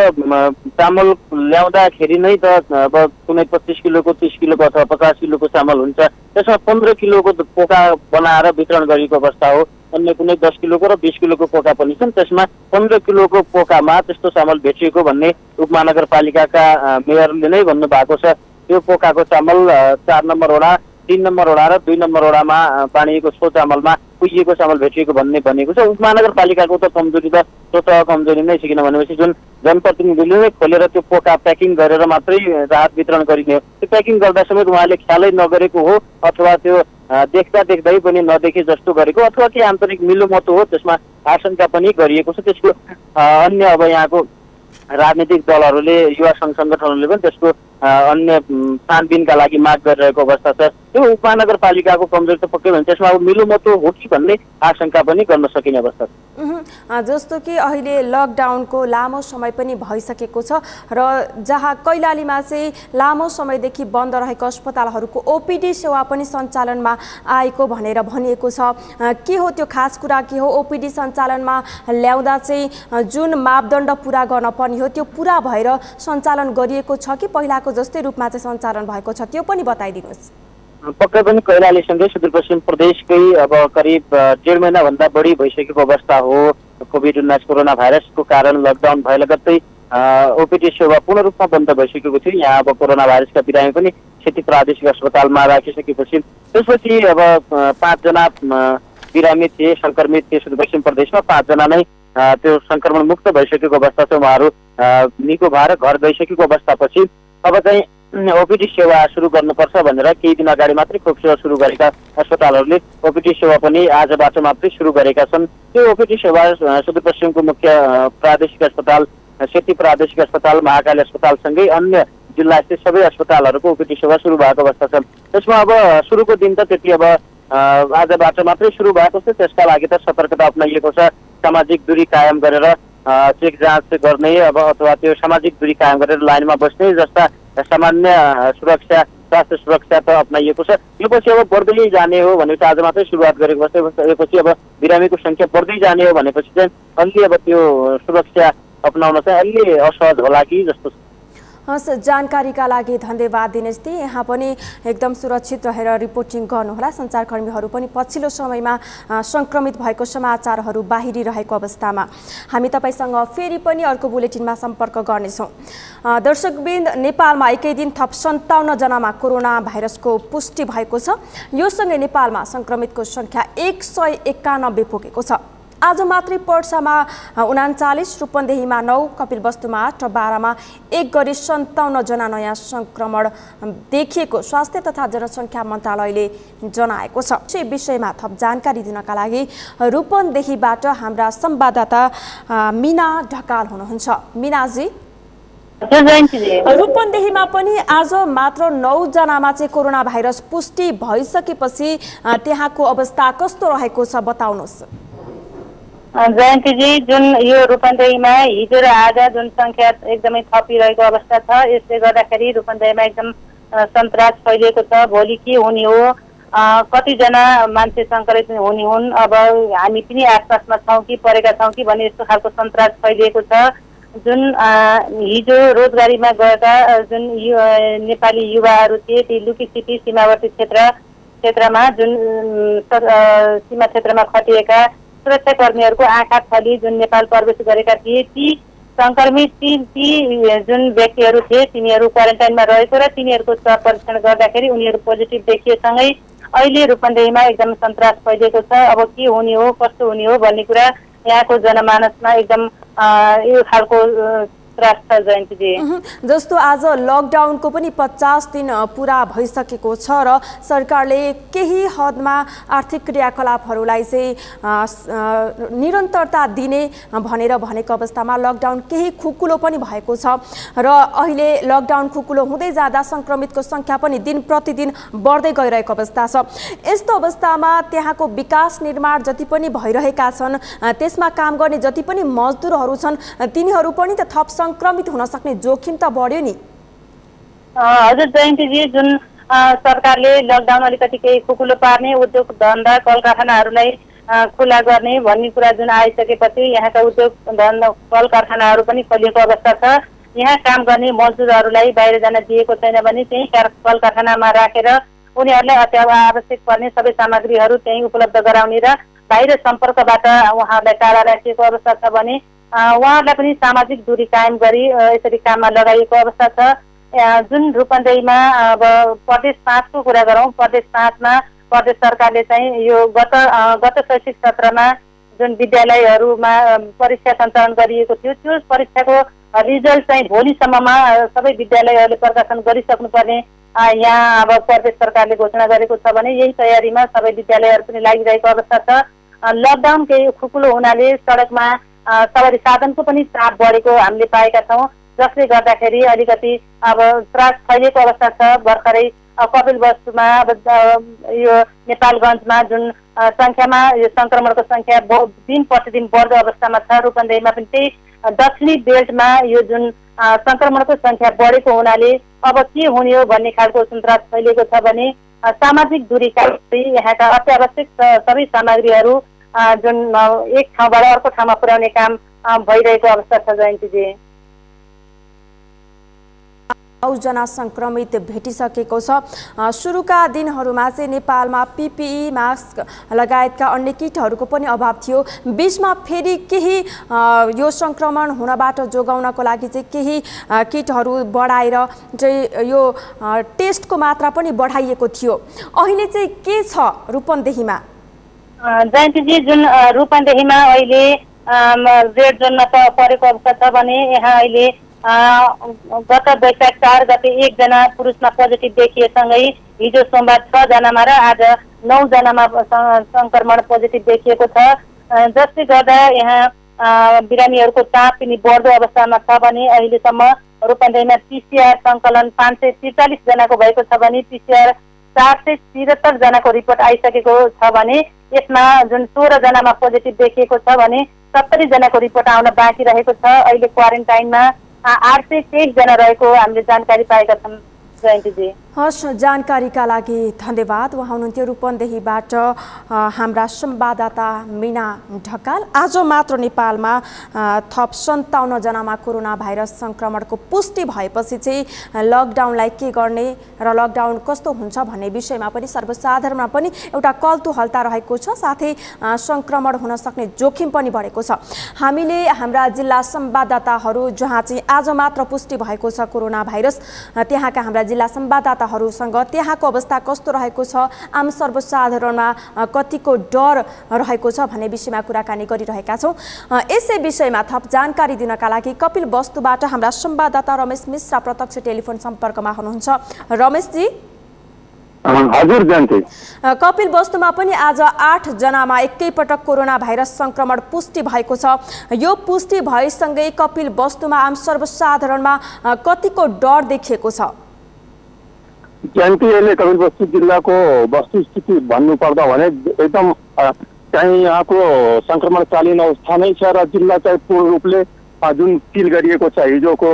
चामल ल्याउँदाखेरि नै त अब कुनै 25 किलोको 30 किलोको अथवा 50 किलोको चामल हुन्छ, त्यसमा 15 किलोको पोका बनाएर वितरण गरिएको अवस्था हो। अन्य कुनै 10 किलोको र 20 किलोको पोका पनि छन्, त्यसमा 15 किलोको पोकामा त्यस्तो चामल भेटिएको भन्ने उपमहानगरपालिकाका मेयरले नै भन्नुभएको छ। त्यो पोकाको चामल 4 नम्बर वडा, 3 नम्बर वडा र 2 नम्बर वडामा बाँडिएको सो चामलमा कुहिएको चामल भेटिएको भन्ने भनेको छ। उपमहानगरपालिकाको त कमजोरी त स्वतः कमजोरी नै छ, किन भनेपछि जुन जनप्रतिनिधिले नै खोलेर त्यो पोका प्याकिङ गरेर मात्रै राहत वितरण गरिने हो। त्यो प्याकिङ गर्दा समेत उहाँले ख्यालै नगरेको हो अथवा त्यो देख्दा देख्दै पनि नदेखे जस्तो गरेको अथवा के आन्तरिक मिलोमतो हो, त्यसमा आशंका पनि गरिएको छ। त्यसको अन्य अब यहाँको राजनीतिक दलहरूले युवा सङ्घ सङ्गठनहरूले पनि त्यसको अन्य छानबिनका लागि माग गरिरहेको अवस्था छ। त्यो उपमहानगरपालिकाको कमजोरी त पक्कै पनि त्यसमा अब मिलोमतो हो कि भन्ने आशंका पनि गर्न सकिने अवस्था छ। जस्तो कि अहिले लकडाउनको लामो समय पनि भइसकेको छ र जहाँ कैलालीमा चाहिँ लामो समयदेखि बन्द रहेको अस्पतालहरूको ओपिडी सेवा पनि सञ्चालनमा आएको भनेर भनिएको छ। के हो त्यो खास कुरा के हो? ओपिडी सञ्चालनमा ल्याउँदा चाहिँ जुन मापदण्ड पुरा गर्न पर्ने हो त्यो पुरा भएर सञ्चालन गरिएको छ कि पहिलाको जस्तै रूपमा चाहिँ सञ्चालन भएको छ, त्यो पनि बताइदिनुहोस्। पक्कै पनि कैलालीसँगै सुदूरपश्चिम प्रदेशकै अब करिब 1.5 महिनाभन्दा बढी भइसकेको अवस्था हो। कोभिड-19 कोरोना भाइरसको कारण लकडाउन भए लगत्तै ओपिडी सेवा पूर्ण रूपमा बन्द भइसकेको थियो। यहाँ अब कोरोना भाइरसका बिरामी पनि क्षति प्रादेशिक अस्पतालमा राखिसकेपछि त्यसपछि अब 5 जना बिरामी थिए, सङ्क्रमित थिए सुदूरपश्चिम प्रदेशमा। 5 जना नै त्यो सङ्क्रमण मुक्त भइसकेको अवस्था छ। उहाँहरू निको भएर घर गइसकेको अवस्थापछि अब चाहिँ ओपिडी सेवा सुरु गर्नुपर्छ भनेर केही दिन अगाडि मात्रै खोप सेवा सुरु गरेका अस्पतालहरूले ओपिडी सेवा पनि आजबाट मात्रै सुरु गरेका छन्। त्यो ओपिडी सेवा सुदूरपश्चिमको मुख्य प्रादेशिक अस्पताल, सेती प्रादेशिक अस्पताल, महाकाली अस्पतालसँगै अन्य जिल्ला स्थित सबै अस्पतालहरूको ओपिडी सेवा सुरु भएको अवस्था छ। त्यसमा अब सुरुको दिन त त्यति अब आजबाट मात्रै सुरु भएको छ। त्यसका लागि त सतर्कता अप्नाइएको छ। सामाजिक दूरी कायम गरेर चेक जाँच गर्ने अब अथवा त्यो सामाजिक दूरी कायम गरेर लाइनमा बस्ने जस्ता सामान्य सुरक्षा, स्वास्थ्य सुरक्षा त अप्नाइएको छ। यो पछि अब बढ्दै जाने हो भनेपछि आज मात्रै सुरुवात गरेको पछि अब बिरामीको सङ्ख्या बढ्दै जाने हो भनेपछि चाहिँ अलि अब त्यो सुरक्षा अप्नाउन चाहिँ अलि असहज होला कि जस्तो छ। हस्, जानकारीका लागि धन्यवाद दिनेश दी। यहाँ पनि एकदम सुरक्षित रहेर रिपोर्टिङ गर्नुहोला। सञ्चारकर्मीहरू पनि पछिल्लो समयमा सङ्क्रमित भएको समाचारहरू बाहिरिरहेको अवस्थामा हामी तपाईँसँग फेरि पनि अर्को बुलेटिनमा सम्पर्क गर्नेछौँ। दर्शकवृन्द, नेपालमा एकै दिन थप 57 जनामा कोरोना भाइरसको पुष्टि भएको छ। यो सँगै नेपालमा सङ्क्रमितको सङ्ख्या 191 पुगेको छ। आज मात्रै पर्सामा 39, रूपन्देहीमा 9, कपिलवस्तुमा 8 र बारामा 1 गरी 57 जना नयाँ सङ्क्रमण देखिएको स्वास्थ्य तथा जनसङ्ख्या मन्त्रालयले जनाएको छ। यस विषयमा थप जानकारी दिनका लागि रूपन्देहीबाट हाम्रा संवाददाता मिना ढकाल हुनुहुन्छ। मिनाजी, रूपन्देहीमा पनि आज मात्र 9 जनामा चाहिँ कोरोना भाइरस पुष्टि भइसकेपछि त्यहाँको अवस्था कस्तो रहेको छ बताउनुहोस्। जयन्तीजी, जुन यो रूपन्देहीमा हिजो र आज जुन संख्या एकदमै थपिरहेको अवस्था छ, यसले गर्दाखेरि रूपन्देहीमा एकदम सन्तास फैलिएको छ। भोलि के हुने हो, कतिजना मान्छे सङ्क्रमित हुने हुन्, अब हामी पनि आसपासमा छौँ कि परेका छौँ कि भन्ने यस्तो खालको सन्तास फैलिएको छ। जुन हिजो रोजगारीमा गएका जुन नेपाली युवाहरू थिए, ती लुकीछिपी सीमावर्ती क्षेत्रमा जुन सीमा क्षेत्रमा खटिएका सुरक्षाकर्मीहरूको आँखा थली जुन नेपाल प्रवेश गरेका थिए, ती सङ्क्रमित ती जुन व्यक्तिहरू थिए तिनीहरू क्वारेन्टाइनमा रहेको र तिनीहरूको स्वाब परीक्षण गर्दाखेरि उनीहरू पोजिटिभ देखिएसँगै अहिले रूपन्देहीमा एकदम सन्तास फैलिएको छ। अब के हुने हो, कस्तो हुने हो भन्ने कुरा यहाँको जनमानसमा एकदम यो खालको त्रास छ। जयन्तीजी, जस्तो आज लकडाउनको पनि 50 दिन पुरा भइसकेको छ र सरकारले केही हदमा आर्थिक क्रियाकलापहरूलाई चाहिँ निरन्तरता दिने भनेर भनेको अवस्थामा लकडाउन केही खुकुलो पनि भएको छ र अहिले लकडाउन खुकुलो हुँदै जाँदा सङ्क्रमितको सङ्ख्या पनि दिन प्रतिदिन बढ्दै गइरहेको अवस्था छ। यस्तो अवस्थामा त्यहाँको विकास निर्माण जति पनि भइरहेका छन्, त्यसमा काम गर्ने जति पनि मजदुरहरू छन्, तिनीहरू पनि त थप सङ्क्रमित हुन सक्ने जोखिम त बढ्यो नि। हजुर जयन्तीजी, जुन सरकारले लकडाउन अलिकति केही खुकुलो पार्ने, उद्योग धन्दा कल कारखानाहरूलाई खुला गर्ने भन्ने कुरा जुन आइसकेपछि यहाँका उद्योग धन्दा कल कारखानाहरू पनि खोलिएको अवस्था छ। यहाँ काम गर्ने मजदुरहरूलाई बाहिर जान दिएको छैन भने त्यही कल कारखानामा राखेर उनीहरूलाई आवश्यक पर्ने सबै सामग्रीहरू त्यही उपलब्ध गराउने र बाहिर सम्पर्कबाट उहाँहरूलाई टाढा राखिएको अवस्था छ भने उहाँहरूलाई पनि सामाजिक दूरी कायम गरी यसरी काममा लगाइएको अवस्था छ। जुन रूपन्देहीमा अब प्रदेश 5 को कुरा गरौँ, प्रदेश 5 मा प्रदेश सरकारले चाहिँ यो गत शैक्षिक सत्रमा जुन विद्यालयहरूमा परीक्षा सञ्चालन गरिएको थियो, त्यो परीक्षाको रिजल्ट चाहिँ भोलिसम्ममा सबै विद्यालयहरूले प्रकाशन गरिसक्नुपर्ने यहाँ अब प्रदेश सरकारले घोषणा गरेको छ भने यही तयारीमा सबै विद्यालयहरू पनि लागिरहेको अवस्था छ। लकडाउन केही खुकुलो हुनाले सडकमा सवारी साधनको पनि चाप बढेको हामीले पाएका छौँ, जसले गर्दाखेरि अलिकति अब त्रास फैलिएको अवस्था छ। भर्खरै कपिलवस्तुमा अब यो नेपालगञ्जमा जुन सङ्ख्यामा यो सङ्क्रमणको सङ्ख्या दिन प्रतिदिन बढ्दो अवस्थामा छ। रूपन्देहीमा पनि त्यही दक्षिणी बेल्टमा यो जुन सङ्क्रमणको सङ्ख्या बढेको हुनाले अब के हुने हो भन्ने खालको सन्तास फैलिएको छ भने सामाजिक दूरी कायम यहाँका अत्यावश्यक सबै सामग्रीहरू जुन एक ठाउँबाट अर्को ठाउँमा पुर्याउने काम भइरहेको अवस्था छ। जयन्तीजी, 9 जना सङ्क्रमित भेटिसकेको छ। सुरुका दिनहरूमा चाहिँ नेपालमा PPE मास्क लगायतका अन्य किटहरूको पनि अभाव थियो। बीचमा फेरि केही यो सङ्क्रमण हुनबाट जोगाउनको लागि चाहिँ केही किटहरू बढाएर चाहिँ यो टेस्टको मात्रा पनि बढाइएको थियो। अहिले चाहिँ के छ रूपन्देहीमा? जयन्तीजी, जुन रूपन्देहीमा अहिले रेड जोनमा त परेको अवस्था छ भने यहाँ अहिले गत वैशाख 4 गते 1 जना पुरुषमा पोजिटिभ देखिएसँगै हिजो सोमबार 6 जनामा र आज 9 जनामा सङ्क्रमण पोजिटिभ देखिएको छ, जसले गर्दा यहाँ बिरामीहरूको चाप पनि बढ्दो अवस्थामा छ भने अहिलेसम्म रूपन्देहीमा PCR सङ्कलन 543 जनाको भएको छ भने PCR 473 जनाको रिपोर्ट आइसकेको छ भने यसमा जुन 16 जनामा पोजिटिभ देखिएको छ भने 70 जनाको रिपोर्ट आउन बाँकी रहेको छ। अहिले क्वारेन्टाइनमा 823 जना रहेको हामीले जानकारी पाएका छौँ। जयन्तीजी, हस्, जानकारीका लागि धन्यवाद। उहाँ हुनुहुन्थ्यो रूपन्देहीबाट हाम्रा संवाददाता मीना ढकाल। आज मात्र नेपालमा थप 57 जनामा कोरोना भाइरस सङ्क्रमणको पुष्टि भएपछि चाहिँ लकडाउनलाई के गर्ने र लकडाउन कस्तो हुन्छ भन्ने विषयमा पनि सर्वसाधारणमा पनि एउटा कौतूहलता रहेको छ, साथै सङ्क्रमण हुन सक्ने जोखिम पनि बढेको छ। हामीले हाम्रा जिल्ला संवाददाताहरू जहाँ चाहिँ आज मात्र पुष्टि भएको छ कोरोना भाइरस, त्यहाँका हाम्रा जिल्ला संवाददाताहरूसँग त्यहाँको अवस्था कस्तो रहेको छ, आम सर्वसाधारणमा कतिको डर रहेको छ भन्ने विषयमा कुराकानी गरिरहेका छौँ। यसै विषयमा थप जानकारी दिनका लागि कपिलवस्तुबाट हाम्रा संवाददाता रमेश मिश्रा प्रत्यक्ष टेलिफोन सम्पर्कमा हुनुहुन्छ। रमेशजी, हजुर जयन्ती। कपिल वस्तुमा पनि आज 8 जनामा एकैपटक कोरोना भाइरस संक्रमण पुष्टि भएको छ। यो पुष्टि भएसँगै कपिल वस्तुमा आम सर्वसाधारणमा कतिको डर देखिएको छ? जयन्ती, अहिले कपिलवस्तु जिल्लाको वस्तुस्थिति भन्नुपर्दा भने एकदम चाहिँ यहाँको संक्रमणकालीन अवस्था नै छ र जिल्ला चाहिँ पूर्ण रूपले जुन सिल गरिएको छ, हिजोको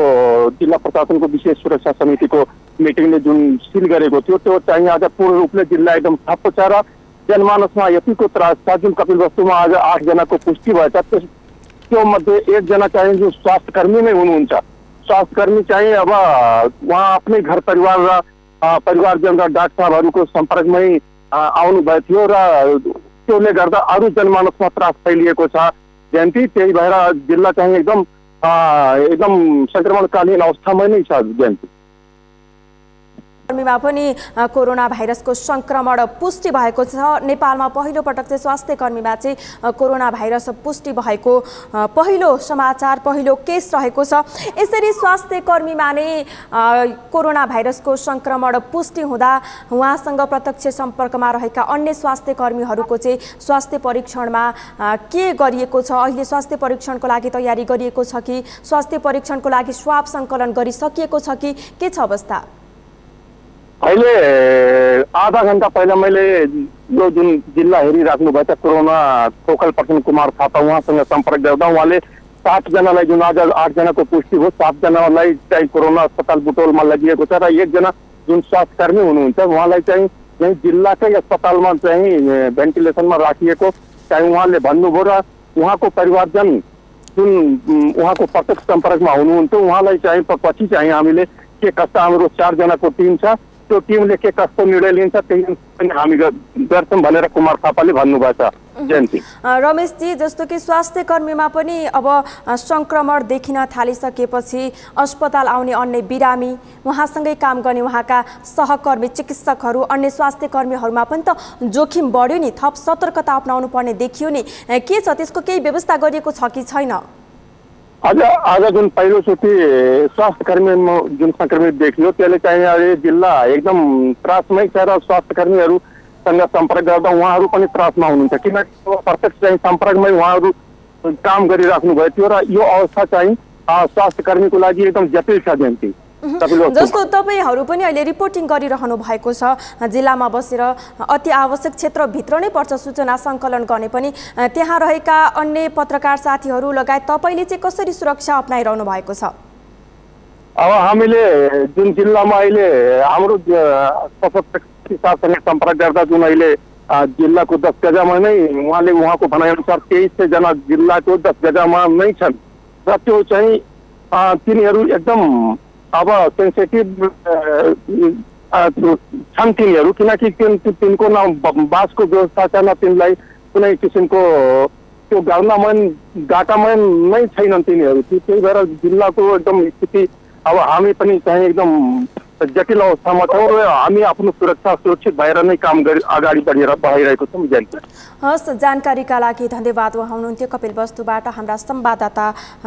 जिल्ला प्रशासनको विशेष सुरक्षा समितिको मिटिङले जुन सिल गरेको थियो त्यो चाहिँ आज पूर्ण रूपले जिल्ला एकदम ठप्प छ र जनमानसमा यतिको त्रास छ। जुन कपिलवस्तुमा आज 8 जनाको पुष्टि भएछ त्यो मध्ये 1 जना चाहिँ जो स्वास्थ्यकर्मी नै हुनुहुन्छ। स्वास्थ्यकर्मी चाहिँ अब उहाँ आफ्नै घर परिवार र परिवारजन र डाक्टर साहबहरूको सम्पर्कमै आउनुभएको थियो र त्यसले गर्दा अरू जनमानसमा त्रास फैलिएको छ जयन्ती। त्यही भएर जिल्ला चाहिँ एकदम संक्रमणकालीन अवस्थामा नै छ जयन्ती। कर्मीमा पनि कोरोना भाइरसको संक्रमण पुष्टि भएको छ। नेपालमा पहिलो पटक चाहिँ स्वास्थ्य कर्मीमा चाहिँ कोरोना भाइरस पुष्टि भएको पहिलो समाचार, पहिलो केस रहेको छ। यसरी स्वास्थ्य कर्मीमा नै कोरोना भाइरसको संक्रमण पुष्टि हुँदा उहाँसँग प्रत्यक्ष सम्पर्कमा रहेका अन्य स्वास्थ्य कर्मीहरूको चाहिँ स्वास्थ्य परीक्षणमा के गरिएको छ? अहिले स्वास्थ्य परीक्षणको लागि तयारी गरिएको छ कि स्वास्थ्य परीक्षणको लागि स्वाब सङ्कलन गरिसकिएको छ कि के छ अवस्था? अहिले आधा घण्टा पहिला मैले यो जुन जिल्ला हेरिराख्नु भएको छ corona focal person Kumar Thapa, उहाँसँग सम्पर्क गर्दा उहाँले 7 जनालाई जुन आज 8 जनाको पुष्टि भयो, 7 जनालाई चाहिँ कोरोना अस्पताल बुटोलमा लगिएको छ र 1 जना जुन स्वास्थ्यकर्मी हुनुहुन्छ उहाँलाई चाहिँ यही जिल्लाकै अस्पतालमा चाहिँ भेन्टिलेसनमा राखिएको चाहिँ उहाँले भन्नुभयो र उहाँको परिवारजन जुन उहाँको प्रत्यक्ष सम्पर्कमा हुनुहुन्थ्यो उहाँलाई चाहिँ पछि चाहिँ हामीले के कस्ता हाम्रो 4 जनाको टिम छ त्यो टिमले के कस्तो निर्णय लिन्छ त्यही पनि हामी गर्छौँ भनेर कुमार थापाले भन्नुभएको छ जयन्ती। रमेशजी, जस्तो कि स्वास्थ्य कर्मीमा पनि अब संक्रमण देखिन थालिसकेपछि अस्पताल आउने अन्य बिरामी, उहाँसँगै काम गर्ने उहाँका सहकर्मी चिकित्सकहरू, अन्य स्वास्थ्य कर्मीहरूमा पनि त जोखिम बढ्यो नि, थप सतर्कता अपनाउनु पर्ने देखियो नि, के छ त्यसको केही व्यवस्था गरिएको छ कि छैन? आज जुन पहिलोचोटि स्वास्थ्यकर्मी जुन संक्रमित देखियो त्यसले चाहिँ जिल्ला एकदम त्रासमै छ र स्वास्थ्यकर्मीहरूसँग सम्पर्क गर्दा उहाँहरू पनि त्रासमा हुनुहुन्छ किनकि प्रत्यक्ष चाहिँ सम्पर्कमै उहाँहरू काम गरिराख्नु भएको थियो र यो अवस्था चाहिँ स्वास्थ्यकर्मीको लागि एकदम जटिल छ जयन्ती। जस्तो तपाईहरू पनि अहिले रिपोर्टिङ गरिरहनु भएको छ, जिल्लामा बसेर अति आवश्यक क्षेत्रभित्र नै पर्छ सूचना सङ्कलन गर्ने पनि, त्यहाँ रहेका अन्य पत्रकार साथीहरू लगायत तपाईँले चाहिँ कसरी सुरक्षा अप्नाइरहनु भएको छ? अब हामीले जुन जिल्लामा अहिले हाम्रो साथसँग सम्पर्क गर्दा जुन अहिले जिल्लाको 10 गजामा नै उहाँले उहाँको भनाइअनुसार 23 जना जिल्लाको 10 गजामा नै छन् र त्यो चाहिँ तिनीहरू एकदम अब सेन्सिटिभ छन् तिनीहरू किनकि तिनको न बासको व्यवस्था छ न तिनलाई कुनै किसिमको त्यो गाउँमा गाटामा नै छैनन् तिनीहरू। त्यही भएर जिल्लाको एकदम स्थिति अब हामी पनि चाहिँ एकदम जटिल अवस्थामा छौँ र हामी आफ्नो सुरक्षित भएर नै काम अगाडि बढाइरहेको छौँ जयन्ती। हस्, जानकारीका लागि धन्यवाद। उहाँ हुनुहुन्थ्यो कपिलवस्तुबाट हाम्रा संवाददाता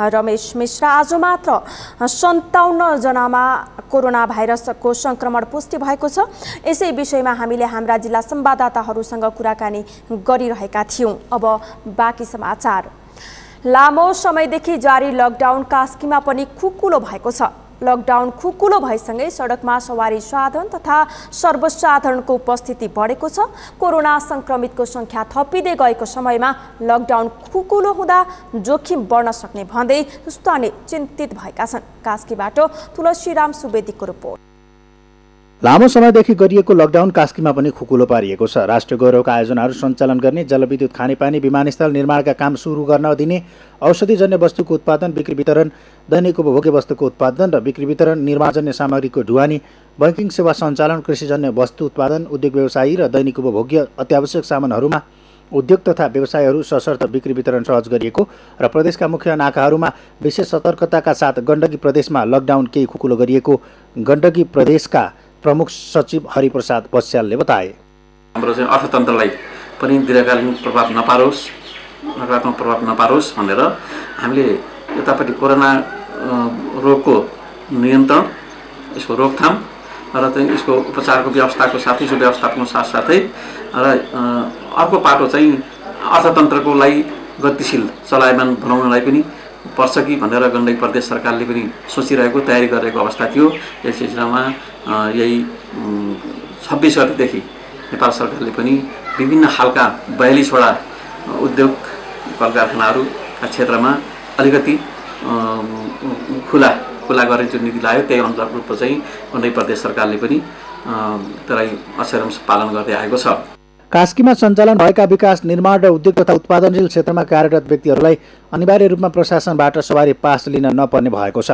रमेश मिश्रा। आज मात्र 57 जनामा कोरोना भाइरसको संक्रमण पुष्टि भएको छ। यसै विषयमा हामीले हाम्रा जिल्ला संवाददाताहरूसँग कुराकानी गरिरहेका थियौँ। अब बाँकी समाचार। लामो समयदेखि जारी लकडाउन कास्कीमा पनि खुकुलो भएको छ। लकडाउन खुकुलो भएसँगै सडकमा सवारी साधन तथा सर्वसाधारणको उपस्थिति बढेको छ। कोरोना संक्रमितको संख्या थपिँदै गएको समयमा लकडाउन खुकुलो हुँदा जोखिम बढ्न सक्ने भन्दै स्थानीय चिन्तित भएका छन्। कास्कीबाट तुलसीराम सुवेदीको रिपोर्ट। लामो समयदेखि गरिएको लकडाउन कास्कीमा पनि खुकुलो पारिएको छ। राष्ट्रिय गौरवका आयोजनाहरू सञ्चालन गर्ने, जलविद्युत, खानेपानी, विमानस्थल निर्माणका काम सुरु गर्न दिने, औषधिजन्य वस्तुको उत्पादन, बिक्री वितरण, दैनिक उपभोग्य वस्तुको उत्पादन र बिक्री वितरण, निर्माणजन्य सामग्रीको ढुवानी, बैंकिङ सेवा सञ्चालन, कृषिजन्य वस्तु उत्पादन, उद्योग व्यवसायी र दैनिक उपभोग्य अत्यावश्यक सामानहरूमा उद्योग तथा व्यवसायहरू सशर्त बिक्री वितरण सहज गरिएको र प्रदेशका मुख्य नाकाहरूमा विशेष सतर्कताका साथ गण्डकी प्रदेशमा लकडाउन केही खुकुलो गरिएको गण्डकी प्रदेशका प्रमुख सचिव हरिप्रसाद बस्यालले बताए। हाम्रो चाहिँ अर्थतन्त्रलाई पनि दीर्घकालीन प्रभाव नपारोस्, नकारात्मक प्रभाव नपारोस् भनेर हामीले यतापट्टि कोरोना रोगको नियन्त्रण, यसको रोकथाम र चाहिँ यसको उपचारको व्यवस्थाको साथै यसको व्यवस्थापनको साथसाथै र अर्को पाटो चाहिँ अर्थतन्त्रको लागि गतिशील चलायमान बनाउनलाई पनि पर्छ कि भनेर गण्डकी प्रदेश सरकारले पनि सोचिरहेको तयारी गरेको अवस्था थियो। यस सिलसिलामा यही 26 गतेदेखि नेपाल सरकारले पनि विभिन्न खालका 42वटा उद्योग कल कारखानाहरूका क्षेत्रमा अलिकति खुला गर्ने जुन नीति लाग्यो त्यही अन्तर्गत चाहिँ गण्डकी प्रदेश सरकारले पनि त्यसलाई अक्षरशः पालन गर्दै आएको छ। कास्कीमा सञ्चालन भएका विकास निर्माण र उद्योग तथा उत्पादनशील क्षेत्रमा कार्यरत व्यक्तिहरूलाई अनिवार्य रूपमा प्रशासनबाट सवारी पास लिन नपर्ने भएको छ।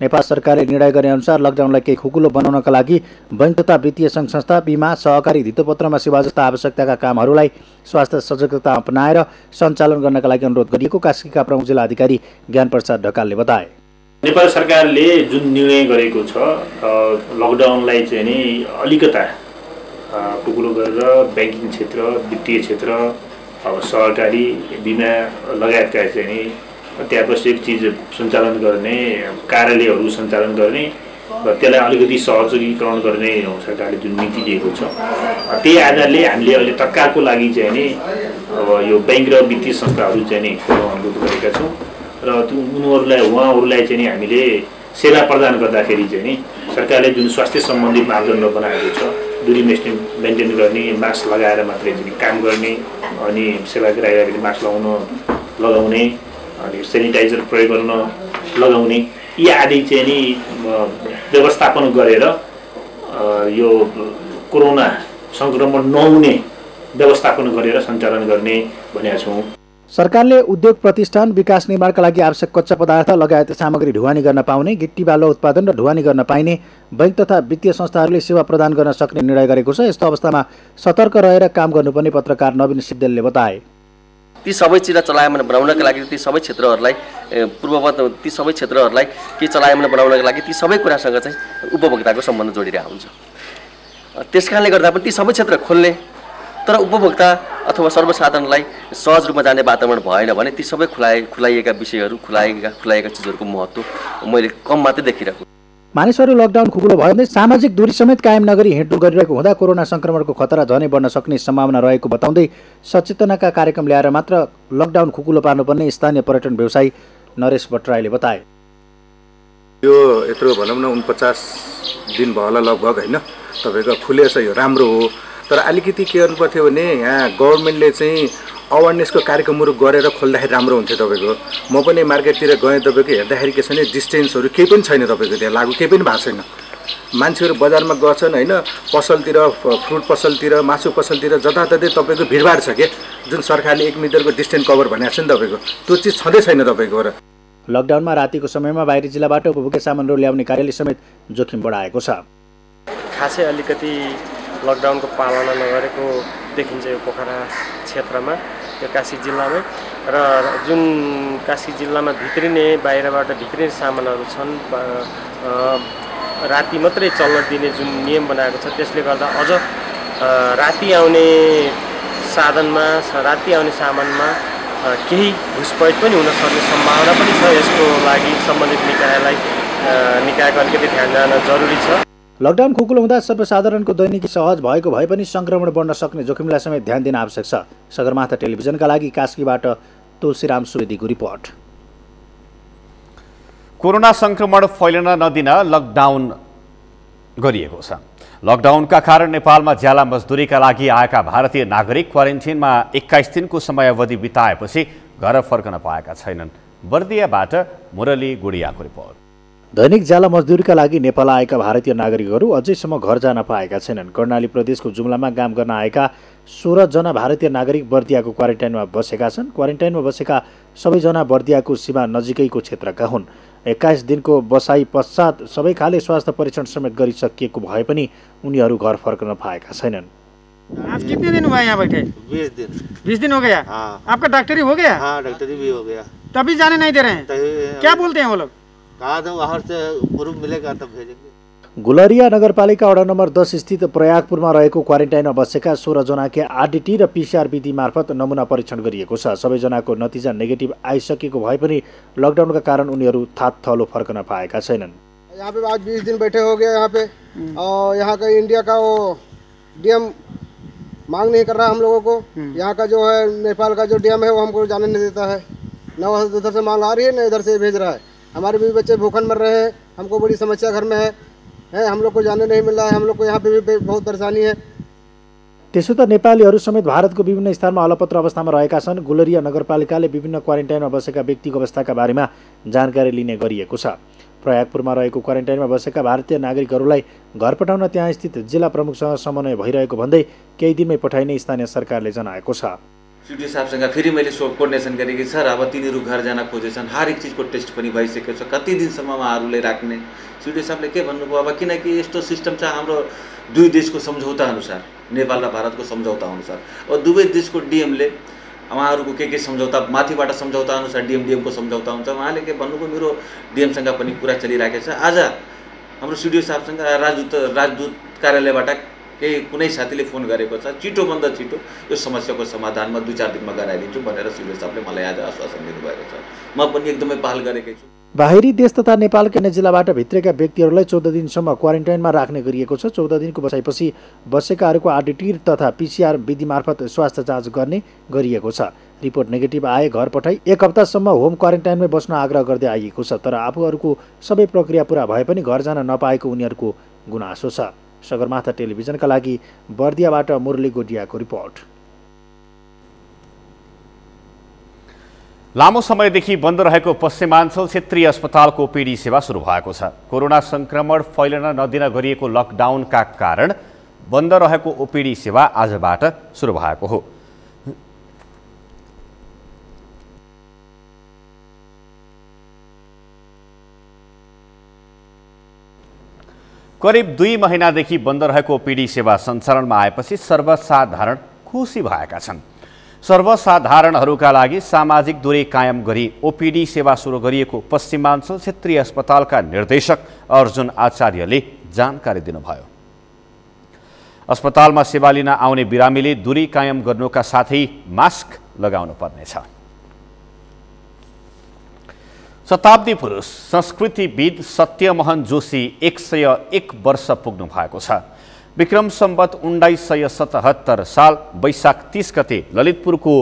नेपाल सरकारले निर्णय गरे अनुसार लकडाउनलाई केही खुकुलो बनाउनका लागि बैंक तथा वित्तीय सङ्घ संस्था, बिमा, सहकारी धितोपत्रमा सेवा जस्ता आवश्यकताका कामहरूलाई स्वास्थ्य सजगता अपनाएर सञ्चालन गर्नका लागि अनुरोध गरिएको कास्कीका प्रमुख जिल्ला अधिकारी ज्ञान प्रसाद ढकालले बताए। नेपाल सरकारले जुन निर्णय गरेको छ लकडाउनलाई चाहिँ नि अलिकता खुकुलो गरेर ब्याङ्किङ क्षेत्र, वित्तीय क्षेत्र, अब सहकारी, बिमा लगायतका चाहिँ नि अत्यावश्यक चिज सञ्चालन गर्ने, कार्यालयहरू सञ्चालन गर्ने र त्यसलाई अलिकति सहयोगीकरण गर्ने सरकारले जुन नीति दिएको छ त्यही आधारले हामीले अहिले तत्कालको लागि चाहिँ नि अब यो ब्याङ्क र वित्तीय संस्थाहरू चाहिँ नि खोल्न अनुरोध गरेका छौँ र उहाँहरूलाई चाहिँ नि हामीले सेवा प्रदान गर्दाखेरि चाहिँ नि सरकारले जुन स्वास्थ्य सम्बन्धी मापदण्ड बनाएको छ, दूरी मेन्टेन गर्ने, मास्क लगाएर मात्रै चाहिँ काम गर्ने, अनि सेवाग्राहीहरूले मास्क लगाउने, अनि सेनिटाइजर प्रयोग गर्न लगाउने, यी आदि चाहिँ नि व्यवस्थापन गरेर यो कोरोना सङ्क्रमण नहुने व्यवस्थापन गरेर सञ्चालन गर्ने भनेका छौँ। सरकारले उद्योग प्रतिष्ठान विकास निर्माणका लागि आवश्यक कच्चा पदार्थ लगायत सामग्री ढुवानी गर्न पाउने, गिट्टी बालुवा उत्पादन र ढुवानी गर्न पाइने बैंक तथा वित्तीय संस्थाहरूले सेवा प्रदान गर्न सक्ने निर्णय गरेको छ। यस्तो अवस्थामा सतर्क रहेर काम गर्नुपर्ने पत्रकार नवीन सिद्धेलले बताए। ती सबै चिज चलायमान बनाउनका लागि ती सबै क्षेत्रहरूलाई ती सबै क्षेत्रहरूलाई के चलायमान बनाउनका लागि ती सबै कुरासँग चाहिँ उपभोक्ताको सम्बन्ध जोडिरहेको हुन्छ। त्यसकारणले गर्दा पनि ती सबै क्षेत्र खोल्ने तर उपभोक्ता अथवा सर्वसाधारणलाई सहज रूपमा जाने वातावरण भएन भने ती सबै खुलाइएका विषयहरू, खुलाइएका चिजहरूको महत्त्व मैले कम मात्रै देखिरहेको। मानिसहरू लकडाउन खुकुलो भयो भने सामाजिक दूरी समेत कायम नगरी हिँडडुल गरिरहेको हुँदा कोरोना संक्रमणको खतरा झनै बढ्न सक्ने सम्भावना रहेको बताउँदै सचेतनाका कार्यक्रम ल्याएर मात्र लकडाउन खुकुलो पार्नुपर्ने स्थानीय पर्यटन व्यवसायी नरेश भट्टराईले बताए। यो यत्रो भनौँ न 49 दिन भयो होला लगभग होइन, तपाईँको खुलेछ, यो राम्रो हो। तर अलिकति के गर्नु पर्थ्यो भने यहाँ गभर्मेन्टले चाहिँ अवेरनेसको कार्यक्रमहरू गरेर खोल्दाखेरि राम्रो हुन्थ्यो। तपाईँको म पनि मार्केटतिर गएँ, तपाईँको हेर्दाखेरि के छ भने डिस्टेन्सहरू केही पनि छैन, तपाईँको त्यहाँ लागु केही पनि भएको छैन। मान्छेहरू बजारमा गछन् होइन, पसलतिर, फ्रुट पसलतिर, मासु पसलतिर जताततै तपाईँको भिडभाड छ के, जुन सरकारले 1 मिटरको डिस्टेन्स कभर भनेको छ नि तपाईँको, त्यो चिज छँदै छैन तपाईँको। र लकडाउनमा रातिको समयमा बाहिरी जिल्लाबाट उपभोग्य सामानहरू ल्याउने कार्यले समेत जोखिम बढाएको छ। खासै अलिकति लकडाउनको पालना नगरेको देखिन्छ यो पोखरा क्षेत्रमा, यो कास्की जिल्लामै। र जुन कास्की जिल्लामा भित्रिने बाहिरबाट भित्रिने सामानहरू छन्, राति मात्रै चल्न दिने जुन नियम बनाएको छ त्यसले गर्दा अझ राति आउने साधनमा, राति आउने सामानमा केही घुसपैठ पनि हुन सक्ने सम्भावना पनि छ। यसको लागि सम्बन्धित निकायको अलिकति ध्यान जान जरुरी छ। लकडाउन खुकुलो हुँदा सर्वसाधारणको दैनिकी सहज भएको भए पनि संक्रमण बढ्न सक्ने जोखिमलाई समेत ध्यान दिन आवश्यक छ। सगरमाथा टेलिभिजनका लागि कास्कीबाट तुलसीराम सुवेदीको रिपोर्ट। कोरोना संक्रमण फैलन नदिन लकडाउन गरिएको छ। लकडाउनका कारण नेपालमा ज्याला मजदुरीका लागि आएका भारतीय नागरिक क्वारेन्टिनमा 21 दिनको समयावधि बिताएपछि घर फर्कन पाएका छैनन्। बर्दियाबाट मुरली गुडियाको रिपोर्ट। दैनिक ज्याला मजदुरीका लागि नेपाल आएका भारतीय नागरिकहरू अझैसम्म घर जान पाएका छैनन्। कर्णाली प्रदेशको जुम्लामा काम गर्न आएका 16 जना भारतीय नागरिक बर्दियाको क्वारेन्टाइनमा बसेका छन्। क्वारेन्टाइनमा बसेका सबैजना बर्दियाको सीमा नजिकैको क्षेत्रका हुन्। 21 दिनको बसाई पश्चात सबै खाले स्वास्थ्य परीक्षण समेत गरिसकिएको भए पनि उनीहरू घर फर्कन पाएका छैनन्। आज कितने दिन हुआ यहाँ बैठे? 20 दिन। 20 दिन हो गया? हाँ। आपका डॉक्टरी हो गया? हाँ, डॉक्टरी भी हो गया। तभी जाने नहीं दे रहे हैं? क्या बोलते हैं वो लोग? कहा था बाहर से प्रूफ मिलेगा तब भेजेंगे। गुलरिया नगरपालिका वडा नम्बर 10 स्थित प्रयागपुरमा रहेको क्वारेन्टाइनमा बसेका 16 जनाको आरडीटी र पीसीआर विधि मार्फत नमुना परीक्षण गरिएको छ। सबैजनाको नतिजा नेगेटिभ आइसकेको भए पनि लकडाउनका कारण उनीहरू थात थलो फर्कन पाएका छैनन्। यहाँ पे आज 20 दिन बैठे हो गए यहाँ पे, और यहाँ का इंडिया का वो डीएम मांग नहीं कर रहा हम लोगों को। यहाँ का जो है नेपाल का जो डीएम है वो हमको जाने नहीं देता है, न उधर से मांग आ रही है न इधर से भेज रहा है। हमारे भी बच्चे भूखन मर रहे हैं, हमको बड़ी समस्या घर में है, हम लोग को जाने नहीं मिल रहा है, हम लोग को यहाँ पे भी बहुत परेशानी है। त्यसो त नेपालीहरू समेत भारतको विभिन्न स्थानमा अलपत्र अवस्थामा रहेका छन्। गुलरिया नगरपालिकाले विभिन्न क्वारेन्टाइनमा बसेका व्यक्तिको अवस्थाका बारेमा जानकारी लिने गरिएको छ। प्रयागपुरमा रहेको क्वारेन्टाइनमा बसेका भारतीय नागरिकहरूलाई घर पठाउन त्यहाँ स्थित जिल्ला प्रमुखसँग समन्वय भइरहेको भन्दै केही दिनमै पठाइने स्थानीय सरकारले जनाएको छ। सिडिओ साहबसँग फेरि मैले कोर्डिनेसन गरेँ कि सर अब तिनीहरू घर जान खोजेछन्, हरेक चिजको टेस्ट पनि भइसकेको छ, कति दिनसम्म उहाँहरूलाई राख्ने। सिडिओ साहबले के भन्नुभयो, अब किनकि यस्तो सिस्टम छ हाम्रो दुई देशको सम्झौता अनुसार, नेपाल र भारतको सम्झौता अनुसार, अब दुवै देशको डिएमले उहाँहरूको के सम्झौता, माथिबाट सम्झौता अनुसार डिएमको सम्झौता हुन्छ। उहाँले के भन्नुभयो, मेरो डिएमसँग पनि कुरा चलिरहेको छ। आज हाम्रो सिडिओ साहबसँग राजदूत कार्यालयबाट केही कुनै साथीले फोन गरेको छ, छिटोभन्दा छिटो यो समस्याको समाधानमा 2-4 दिनमा गराइदिन्छु भनेर सिडिओ साहबले मलाई आज आश्वासन दिनुभएको छ। म पनि एकदमै पहल गरेकै छु। बाहिरी देश तथा नेपालका अन्य जिल्लाबाट भित्रेका व्यक्तिहरूलाई 14 दिनसम्म क्वारेन्टाइनमा राख्ने गरिएको छ। 14 दिनको बसाइपछि बसेकाहरूको आरटी तथा पीसीआर विधि मार्फत स्वास्थ्य जाँच गर्ने गरिएको छ। रिपोर्ट नेगेटिभ आए घर पठाई 1 हप्तासम्म होम क्वारेन्टाइनमै बस्न आग्रह गर्दै आइएको छ। तर आफूहरूको सबै प्रक्रिया पूरा भए पनि घर जान नपाएको उनीहरूको गुनासो छ। सगरमाथा टेलिभिजनका लागि बर्दियाबाट मुरली गोडियाको रिपोर्ट। लामो समयदेखि बन्द रहेको पश्चिमाञ्चल क्षेत्रीय अस्पतालको ओपीडी सेवा सुरु भएको छ। कोरोना संक्रमण फैलन नदिन गरिएको लकडाउनका कारण बन्द रहेको ओपीडी सेवा आजबाट सुरु भएको हो। करिब 2 महिनादेखि बन्द रहेको ओपीडी सेवा सञ्चालनमा आएपछि सर्वसाधारण खुसी भएका छन्। सर्वसाधारणहरूका लागि सामाजिक दूरी कायम गरी ओपीडी सेवा सुरु गरिएको पश्चिमाञ्चल क्षेत्रीय अस्पतालका निर्देशक अर्जुन आचार्यले जानकारी दिनुभयो। अस्पतालमा सेवा लिन आउने बिरामीले दूरी कायम गर्नुका साथै मास्क लगाउनु पर्नेछ। शताब्दी पुरुष संस्कृतिविद सत्यमोहन जोशी 101 वर्ष पुग्नु भएको छ। विक्रम सम्वत 1977 साल वैशाख 30 गते ललितपुरको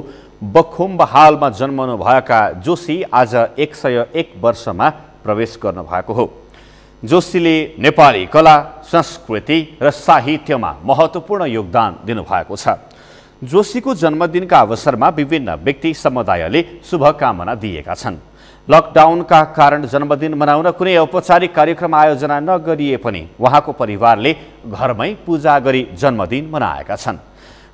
बखुम्बहालमा जन्मनु भएका जोशी आज 101 वर्षमा प्रवेश गर्नु भएको हो। जोशीले नेपाली कला, संस्कृति र साहित्यमा महत्त्वपूर्ण योगदान दिनुभएको छ। जोशीको जन्मदिनका अवसरमा विभिन्न व्यक्ति समुदायले शुभकामना दिएका छन्। लकडाउनका कारण जन्मदिन मनाउन कुनै औपचारिक कार्यक्रम आयोजना नगरिए पनि उहाँको परिवारले घरमै पूजा गरी जन्मदिन मनाएका छन्।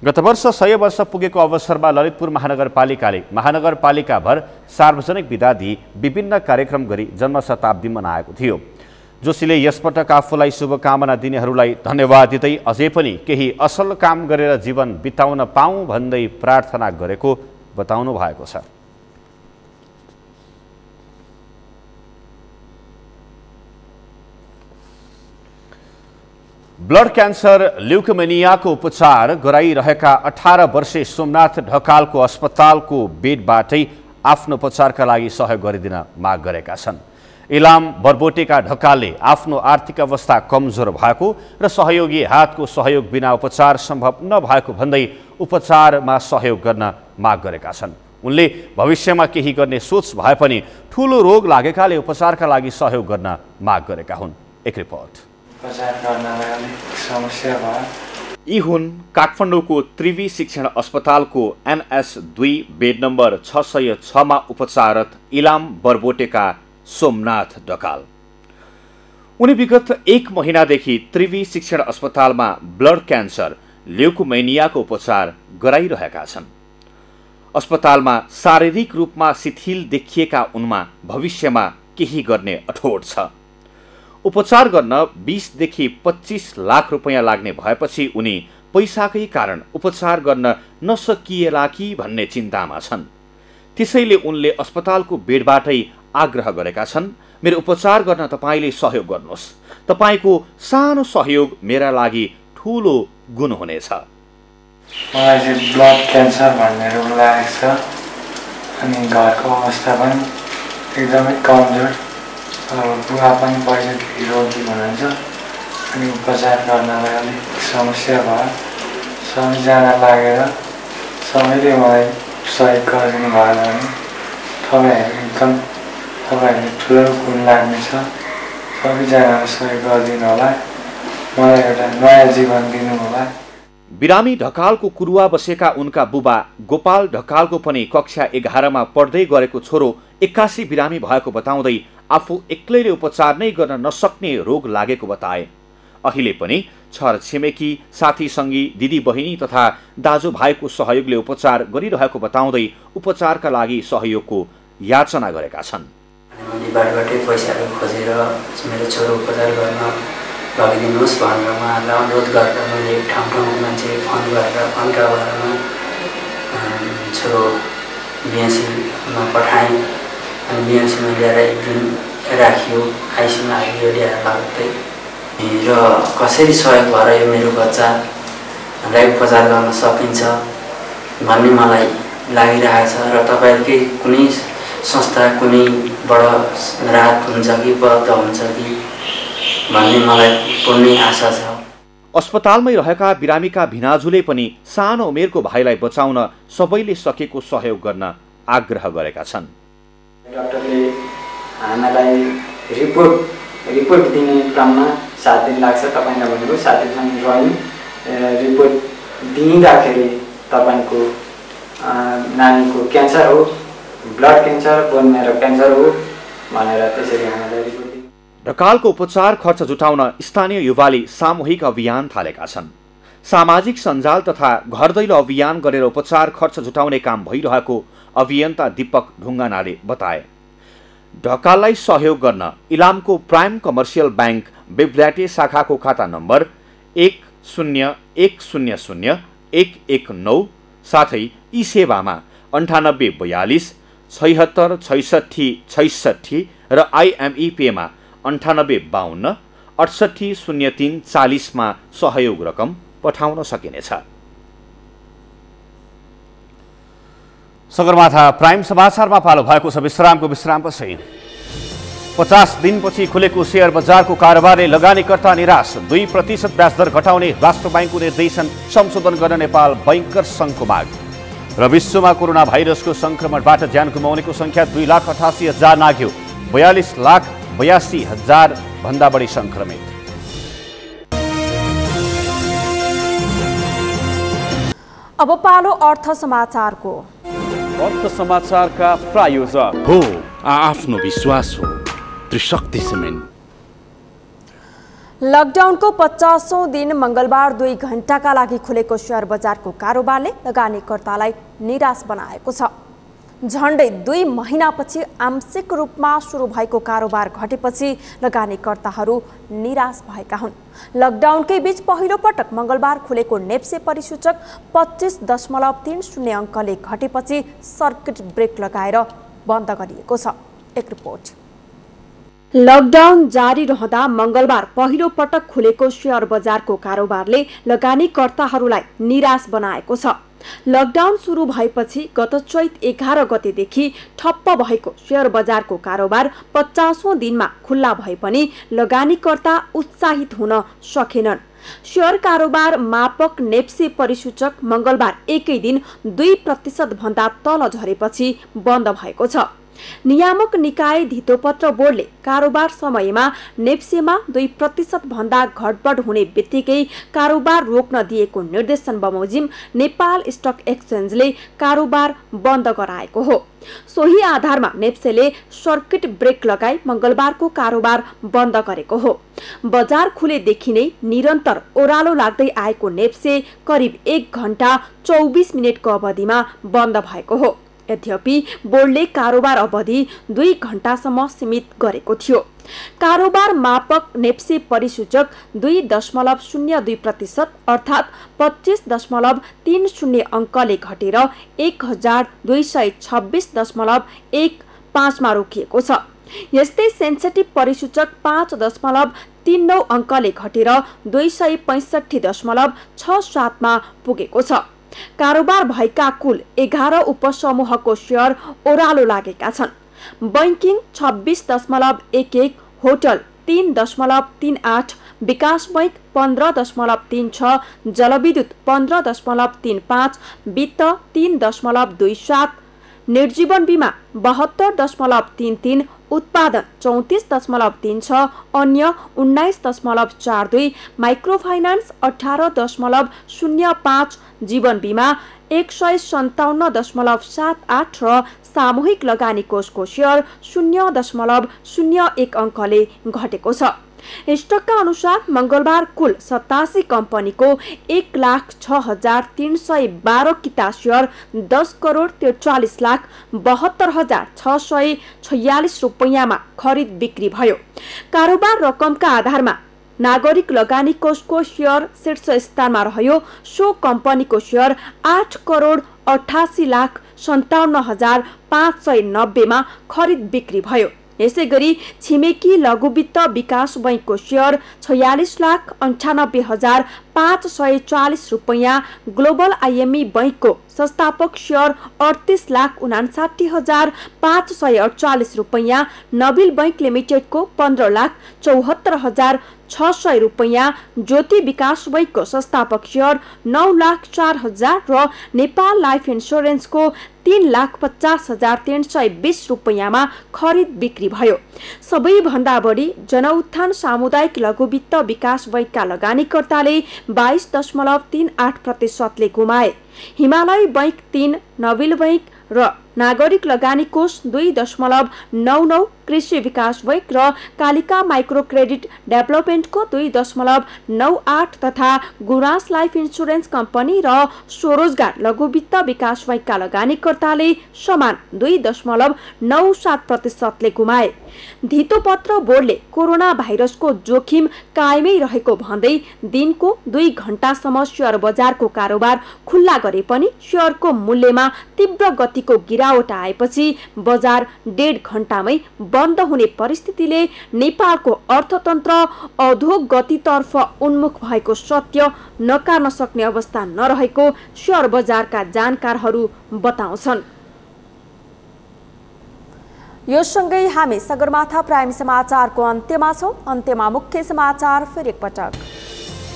गत वर्ष 100 वर्ष पुगेको अवसरमा ललितपुर महानगरपालिकाले महानगरपालिकाभर सार्वजनिक बिदा दिई विभिन्न कार्यक्रम गरी जन्म शताब्दी मनाएको थियो। जोशीले यसपटक आफूलाई शुभकामना दिनेहरूलाई धन्यवाद दिँदै अझै पनि केही असल काम गरेर जीवन बिताउन पाऊँ भन्दै प्रार्थना गरेको बताउनु भएको छ। ब्लड क्यान्सर ल्युकेमियाको उपचार गराइरहेका 18 वर्षीय सोमनाथ ढकालको अस्पतालको बेडबाटै आफ्नो उपचारका लागि सहयोग गरिदिन माग गरेका छन्। इलाम बरबोटेका ढकालले आफ्नो आर्थिक अवस्था कमजोर भएको र सहयोगी हातको सहयोग बिना उपचार सम्भव नभएको भन्दै उपचारमा सहयोग गर्न माग गरेका छन्। उनले भविष्यमा केही गर्ने सोच भए पनि ठूलो रोग लागेकाले उपचारका लागि सहयोग गर्न माग गरेका हुन्। एक रिपोर्ट। यी हुन् काठमाडौँको त्रिवी शिक्षण अस्पतालको NS2 बेड नम्बर 606 मा उपचाररत इलाम बरबोटेका सोमनाथ ढकाल। उनी विगत 1 महिनादेखि त्रिवी शिक्षण अस्पतालमा ब्लड क्यान्सर ल्युकेमियाको उपचार गराइरहेका छन्। अस्पतालमा शारीरिक रूपमा शिथिल देखिएका उनमा भविष्यमा केही गर्ने अठोट छ। उपचार गर्न 20 देखि 25 लाख रुपैयाँ लाग्ने भएपछि उनी पैसाकै कारण उपचार गर्न नसकिएला कि भन्ने चिन्तामा छन्। त्यसैले उनले अस्पतालको बेडबाटै आग्रह गरेका छन्, मेरो उपचार गर्न तपाईले सहयोग गर्नुहोस्। तपाईको सानो सहयोग मेरा लागि ठूलो गुण हुनेछ। मलाई चाहिँ ब्लड क्यान्सर भन्ने रोग लागेको छ अनि घरको अवस्था पनि एकदमै कमजोर। बुवा पनि पहिलेदेखि रोगी हुनुहुन्छ अनि उपचार गर्नलाई अलिक समस्या भयो। सबैजना लागेर सबैले मलाई सहयोग गरिदिनु भयो भने तपाईँहरू एकदम तपाईँहरूले ठुलो गुण लाग्नेछ। सबैजनालाई सहयोग गरिदिनु होला, मलाई एउटा नयाँ जीवन दिनु होला। बिरामी ढकालको कुरुवा बसेका उनका बुबा गोपाल ढकालको पनि कक्षा 11मा पढ्दै गरेको छोरो 81 बिरामी भएको बताउँदै आफू एक्लैले उपचार नै गर्न नसक्ने रोग लागेको बताए। अहिले पनि छर छिमेकी साथी सङ्गी दिदी बहिनी तथा दाजुभाइको सहयोगले उपचार गरिरहेको बताउँदै उपचारका लागि सहयोगको याचना गरेका छन्। बाटोबाटै पैसाहरू खोजेर मेरो छोरो उपचार गर्न लगिदिनुहोस् भनेर उहाँहरूलाई अनुरोध गर्दा मैले ठाउँ मान्छे फोन गरेर फोनका बारेमा छोरो बिएनसीमा पठाएँ। अनि बिएनसीमा ल्याएर एक दिन राखियो, आइसीमा हालियो ल्याएर लाग्दै र कसरी सहयोग भएर यो मेरो बच्चालाई उपचार गर्न सकिन्छ भन्ने मलाई लागिरहेको छ। र तपाईँहरूकै कुनै संस्था कुनैबाट राहत हुन्छ कि उपलब्ध हुन्छ कि भन्ने मलाई पूर्ण आशा छ। अस्पतालमै रहेका बिरामीका भिनाजुले पनि सानो उमेरको भाइलाई बचाउन सबैले सकेको सहयोग गर्न आग्रह गरेका छन्। डाक्टरले हामीलाई रिपोर्ट दिने क्रममा 7 दिन लाग्छ। तपाईँलाई भनेको 7 दिनसम्म ड्रइङ रिपोर्ट दिँदाखेरि तपाईँको नानीको क्यान्सर हो, blood cancer, bone marrow cancer हो भनेर त्यसरी हामीलाई रिपोर्ट। ढकालको उपचार खर्च जुटाउन स्थानीय युवाले सामूहिक अभियान थालेका छन्। सामाजिक सञ्जाल तथा घर दैलो अभियान गरेर उपचार खर्च जुटाउने काम भइरहेको अभियन्ता दीपक ढुङ्गानाले बताए। ढकाललाई सहयोग गर्न इलामको प्राइम कमर्सियल ब्याङ्क बेब्ल्याटे शाखाको खाता नम्बर 10100119119 साथै ई सेवामा 98 42 76 66 66 र IMEPमा 98 52 68 03 40 मा सहयोग रकम पठाउन सकिनेछ। सगरमाथा प्राइम समाचारमा पालो भएको छ विश्रामपछि। 50 दिनपछि खुलेको शेयर बजारको कारोबारले लगानीकर्ता निराश। 2% ब्याज दर घटाउने राष्ट्र बैंकको निर्देशन संशोधन गर्न नेपाल बैंकर संघको माग। र विश्वमा कोरोना भाइरसको संक्रमणबाट ज्यान गुमाउनेको संख्या 2,88,000 नाग्यो। 42,82,000 भन्दा बढी संक्रमित। अब पालो अर्थ समाचारको। अर्थ समाचारका प्रायोजक हो आफ्नो विश्वास हो त्रिशक्ति सिमेन्ट। लकडाउनको 50औं दिन मंगलबार 2 घण्टाका लागि खुलेको शेयर बजारको कारोबारले लगानीकर्तालाई निराश बनाएको छ। झण्डै 2 महिनापछि आंशिक रूपमा सुरु भएको कारोबार घटेपछि लगानीकर्ताहरू निराश भएका हुन्। लकडाउनकै बीच पहिलो पटक मंगलबार खुलेको नेप्से परिसूचक 25.30 अङ्कले घटेपछि सर्किट ब्रेक लगाएर बन्द गरिएको छ। एक रिपोर्ट। लकडाउन जारी रहँदा मंगलबार पहिलो पटक खुलेको शेयर बजारको कारोबारले लगानीकर्ताहरूलाई निराश बनाएको छ। लकडाउन सुरु भएपछि गत चैत 11 गतेदेखि ठप्प भएको शेयर बजारको कारोबार 50औं दिनमा खुल्ला भए पनि लगानीकर्ता उत्साहित हुन सकेनन्। शेयर कारोबार मापक नेप्से परिसूचक मंगलबार एकै दिन 2% भन्दा तल झरेपछि बन्द भएको छ। नियामक निकाय धितोपत्र बोर्डले कारोबार समयमा नेप्सेमा 2% भन्दा घटबढ हुने बित्तिकै कारोबार रोक्न दिएको निर्देशन बमोजिम नेपाल स्टक एक्सचेन्जले कारोबार बन्द गराएको हो। सोही आधारमा नेप्सेले सर्किट ब्रेक लगाई मंगलबारको कारोबार बन्द गरेको हो। बजार खुलेदेखि नै निरन्तर ओह्रालो लाग्दै आएको नेप्से करिब 1 घण्टा 24 मिनेटको अवधिमा बन्द भएको हो। यद्यपि बोर्डले कारोबार अवधि 2 घण्टासम्म सीमित गरेको थियो। कारोबार मापक नेप्से परिसूचक 2.02% अर्थात् 25.30 अङ्कले घटेर 1226.15 मा रोकिएको छ। यस्तै सेन्सेटिभ परिसूचक 5.39 अङ्कले घटेर 265.67 मा पुगेको छ। कारोबार भएका कुल 11 उपसमूहको शेयर ओह्रालो लागेका छन्। बैंकिङ 26.11, होटल 3.38, विकास बैंक 15.36, जलविद्युत 15.35, वित्त 3.27, निर्जीवन बीमा 72.33, उत्पादन 34.36, अन्य 19.42, माइक्रोफाइनान्स 18.05, जीवन बीमा 157.78 र सामूहिक लगानी कोषको शेयर 0.01 अङ्कले घटेको छ। स्टकका अनुसार मंगलबार कुल 87 कम्पनीको 1,06,312 किता शेयर 10,43,72,646 रुपैयाँमा खरिद बिक्री भयो। कारोबार रकमका आधारमा नागरिक लगानी कोषको शेयर शीर्ष स्थानमा रह्यो। सो कम्पनीको शेयर 8,88,57,590 मा खरिद बिक्री भयो। यसैगरी छिमेकी लघुवित्त विकास बैंकको शेयर 46,98,540 रुपैयाँ, ग्लोबल आईएमई बैंकको संस्थापक शेयर 38,59,548 रुपैयाँ, नबिल बैंक लिमिटेडको 15,74,600 रुपैयाँ, ज्योति विकास बैंकको संस्थापक शेयर 9,04,000 र नेपाल लाइफ इन्स्योरेन्सको 3,50,320 रुपैयाँमा खरिद बिक्री भयो। सबैभन्दा बढी जनउत्थान सामुदायिक लघुवित्त विकास बैंकका लगानीकर्ताले 22.38% गुमाए। हिमालय बैंक 3, नबिल बैंक र नागरिक लगानी कोष 2.99, कृषि विकास बैंक र कालिका माइक्रो क्रेडिट डेभलपमेन्टको 2.98 तथा गुराँस लाइफ इन्स्योरेन्स कम्पनी र स्वरोजगार लघुवित्त विकास बैंकका लगानीकर्ताले समान 2.97% गुमाए। धितोपत्र बोर्डले कोरोना भाइरसको जोखिम कायमै रहेको भन्दै दिनको 2 घण्टासम्म शेयर बजारको कारोबार खुल्ला गरे पनि शेयरको मूल्यमा तीव्र गतिको गिरावट आएपछि बजार 1.5 घण्टामै बन्द हुने परिस्थितिले नेपालको अर्थतन्त्र अधोगतितर्फ उन्मुख भएको सत्य नकार्न सक्ने अवस्था नरहेको शेयर बजारका जानकारहरू बताउँछन्। यो सँगै हामी सगरमाथा प्राइम समाचारको अन्त्यमा छौं। अन्त्यमा मुख्य समाचार फेरि एकपटक।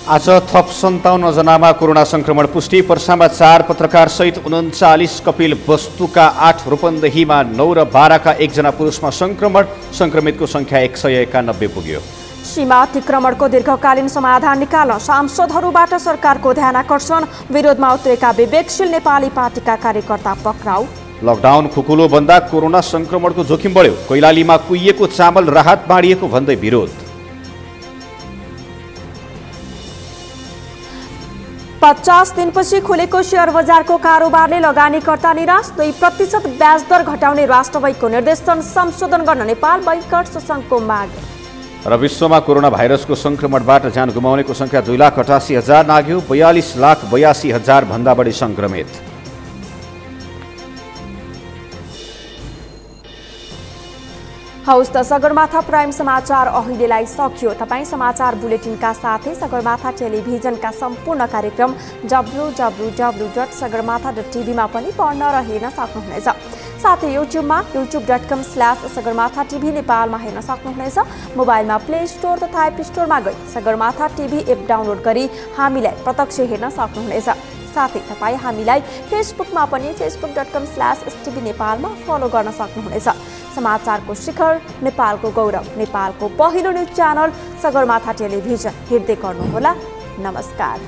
आज थप 57 जनामा कोरोना संक्रमण पुष्टि। पर्सामा 4 पत्रकार सहित 39, कपिल वस्तुका 8, रूपन्देहीमा 9 र बाराका 1 जना पुरुषमा संक्रमण। संक्रमितको संख्या 191 पुग्यो। सीमा अतिक्रमणको दीर्घकालीन समाधान निकाल्न सांसदहरूबाट सरकारको ध्यान आकर्षण। विरोधमा उत्रेका विवेकशील नेपाली पार्टीका कार्यकर्ता पक्राउ। लकडाउन खुकुलो बन्दा कोरोना संक्रमणको जोखिम बढ्यो। कैलालीमा कुहिएको चामल राहत बाँडिएको भन्दै विरोध। 50 दिनपछि खुलेको शेयर बजारको कारोबारले लगानीकर्ता निराश। 2% ब्याज दर घटाउने राष्ट्र बैंकको निर्देशन संशोधन गर्न नेपाल बैंकर्स संघको माग। र विश्वमा कोरोना भाइरसको संक्रमणबाट जान गुमाउनेको संख्या 2,88,000 नाग्यो। 42,82,000 भन्दा बढी संक्रमित। हौस् त सगरमाथा प्राइम समाचार अहिलेलाई सकियो। तपाईँ समाचार बुलेटिनका साथै सगरमाथा टेलिभिजनका सम्पूर्ण कार्यक्रम www.sagarmatha.tv मा पनि पढ्न र हेर्न सक्नुहुनेछ। साथै युट्युबमा youtube.com/sagarmatha.tv नेपालमा हेर्न सक्नुहुनेछ। मोबाइलमा प्ले स्टोर तथा एप स्टोरमा गई सगरमाथा टिभी एप डाउनलोड गरी हामीलाई प्रत्यक्ष हेर्न सक्नुहुनेछ। साथै तपाईँ हामीलाई फेसबुकमा पनि facebook.com/stv नेपालमा फलो गर्न सक्नुहुनेछ। समाचारको शिखर, नेपालको गौरव, नेपालको पहिलो न्युज च्यानल सगरमाथा टेलिभिजन हेर्दै गर्नुहोला। नमस्कार।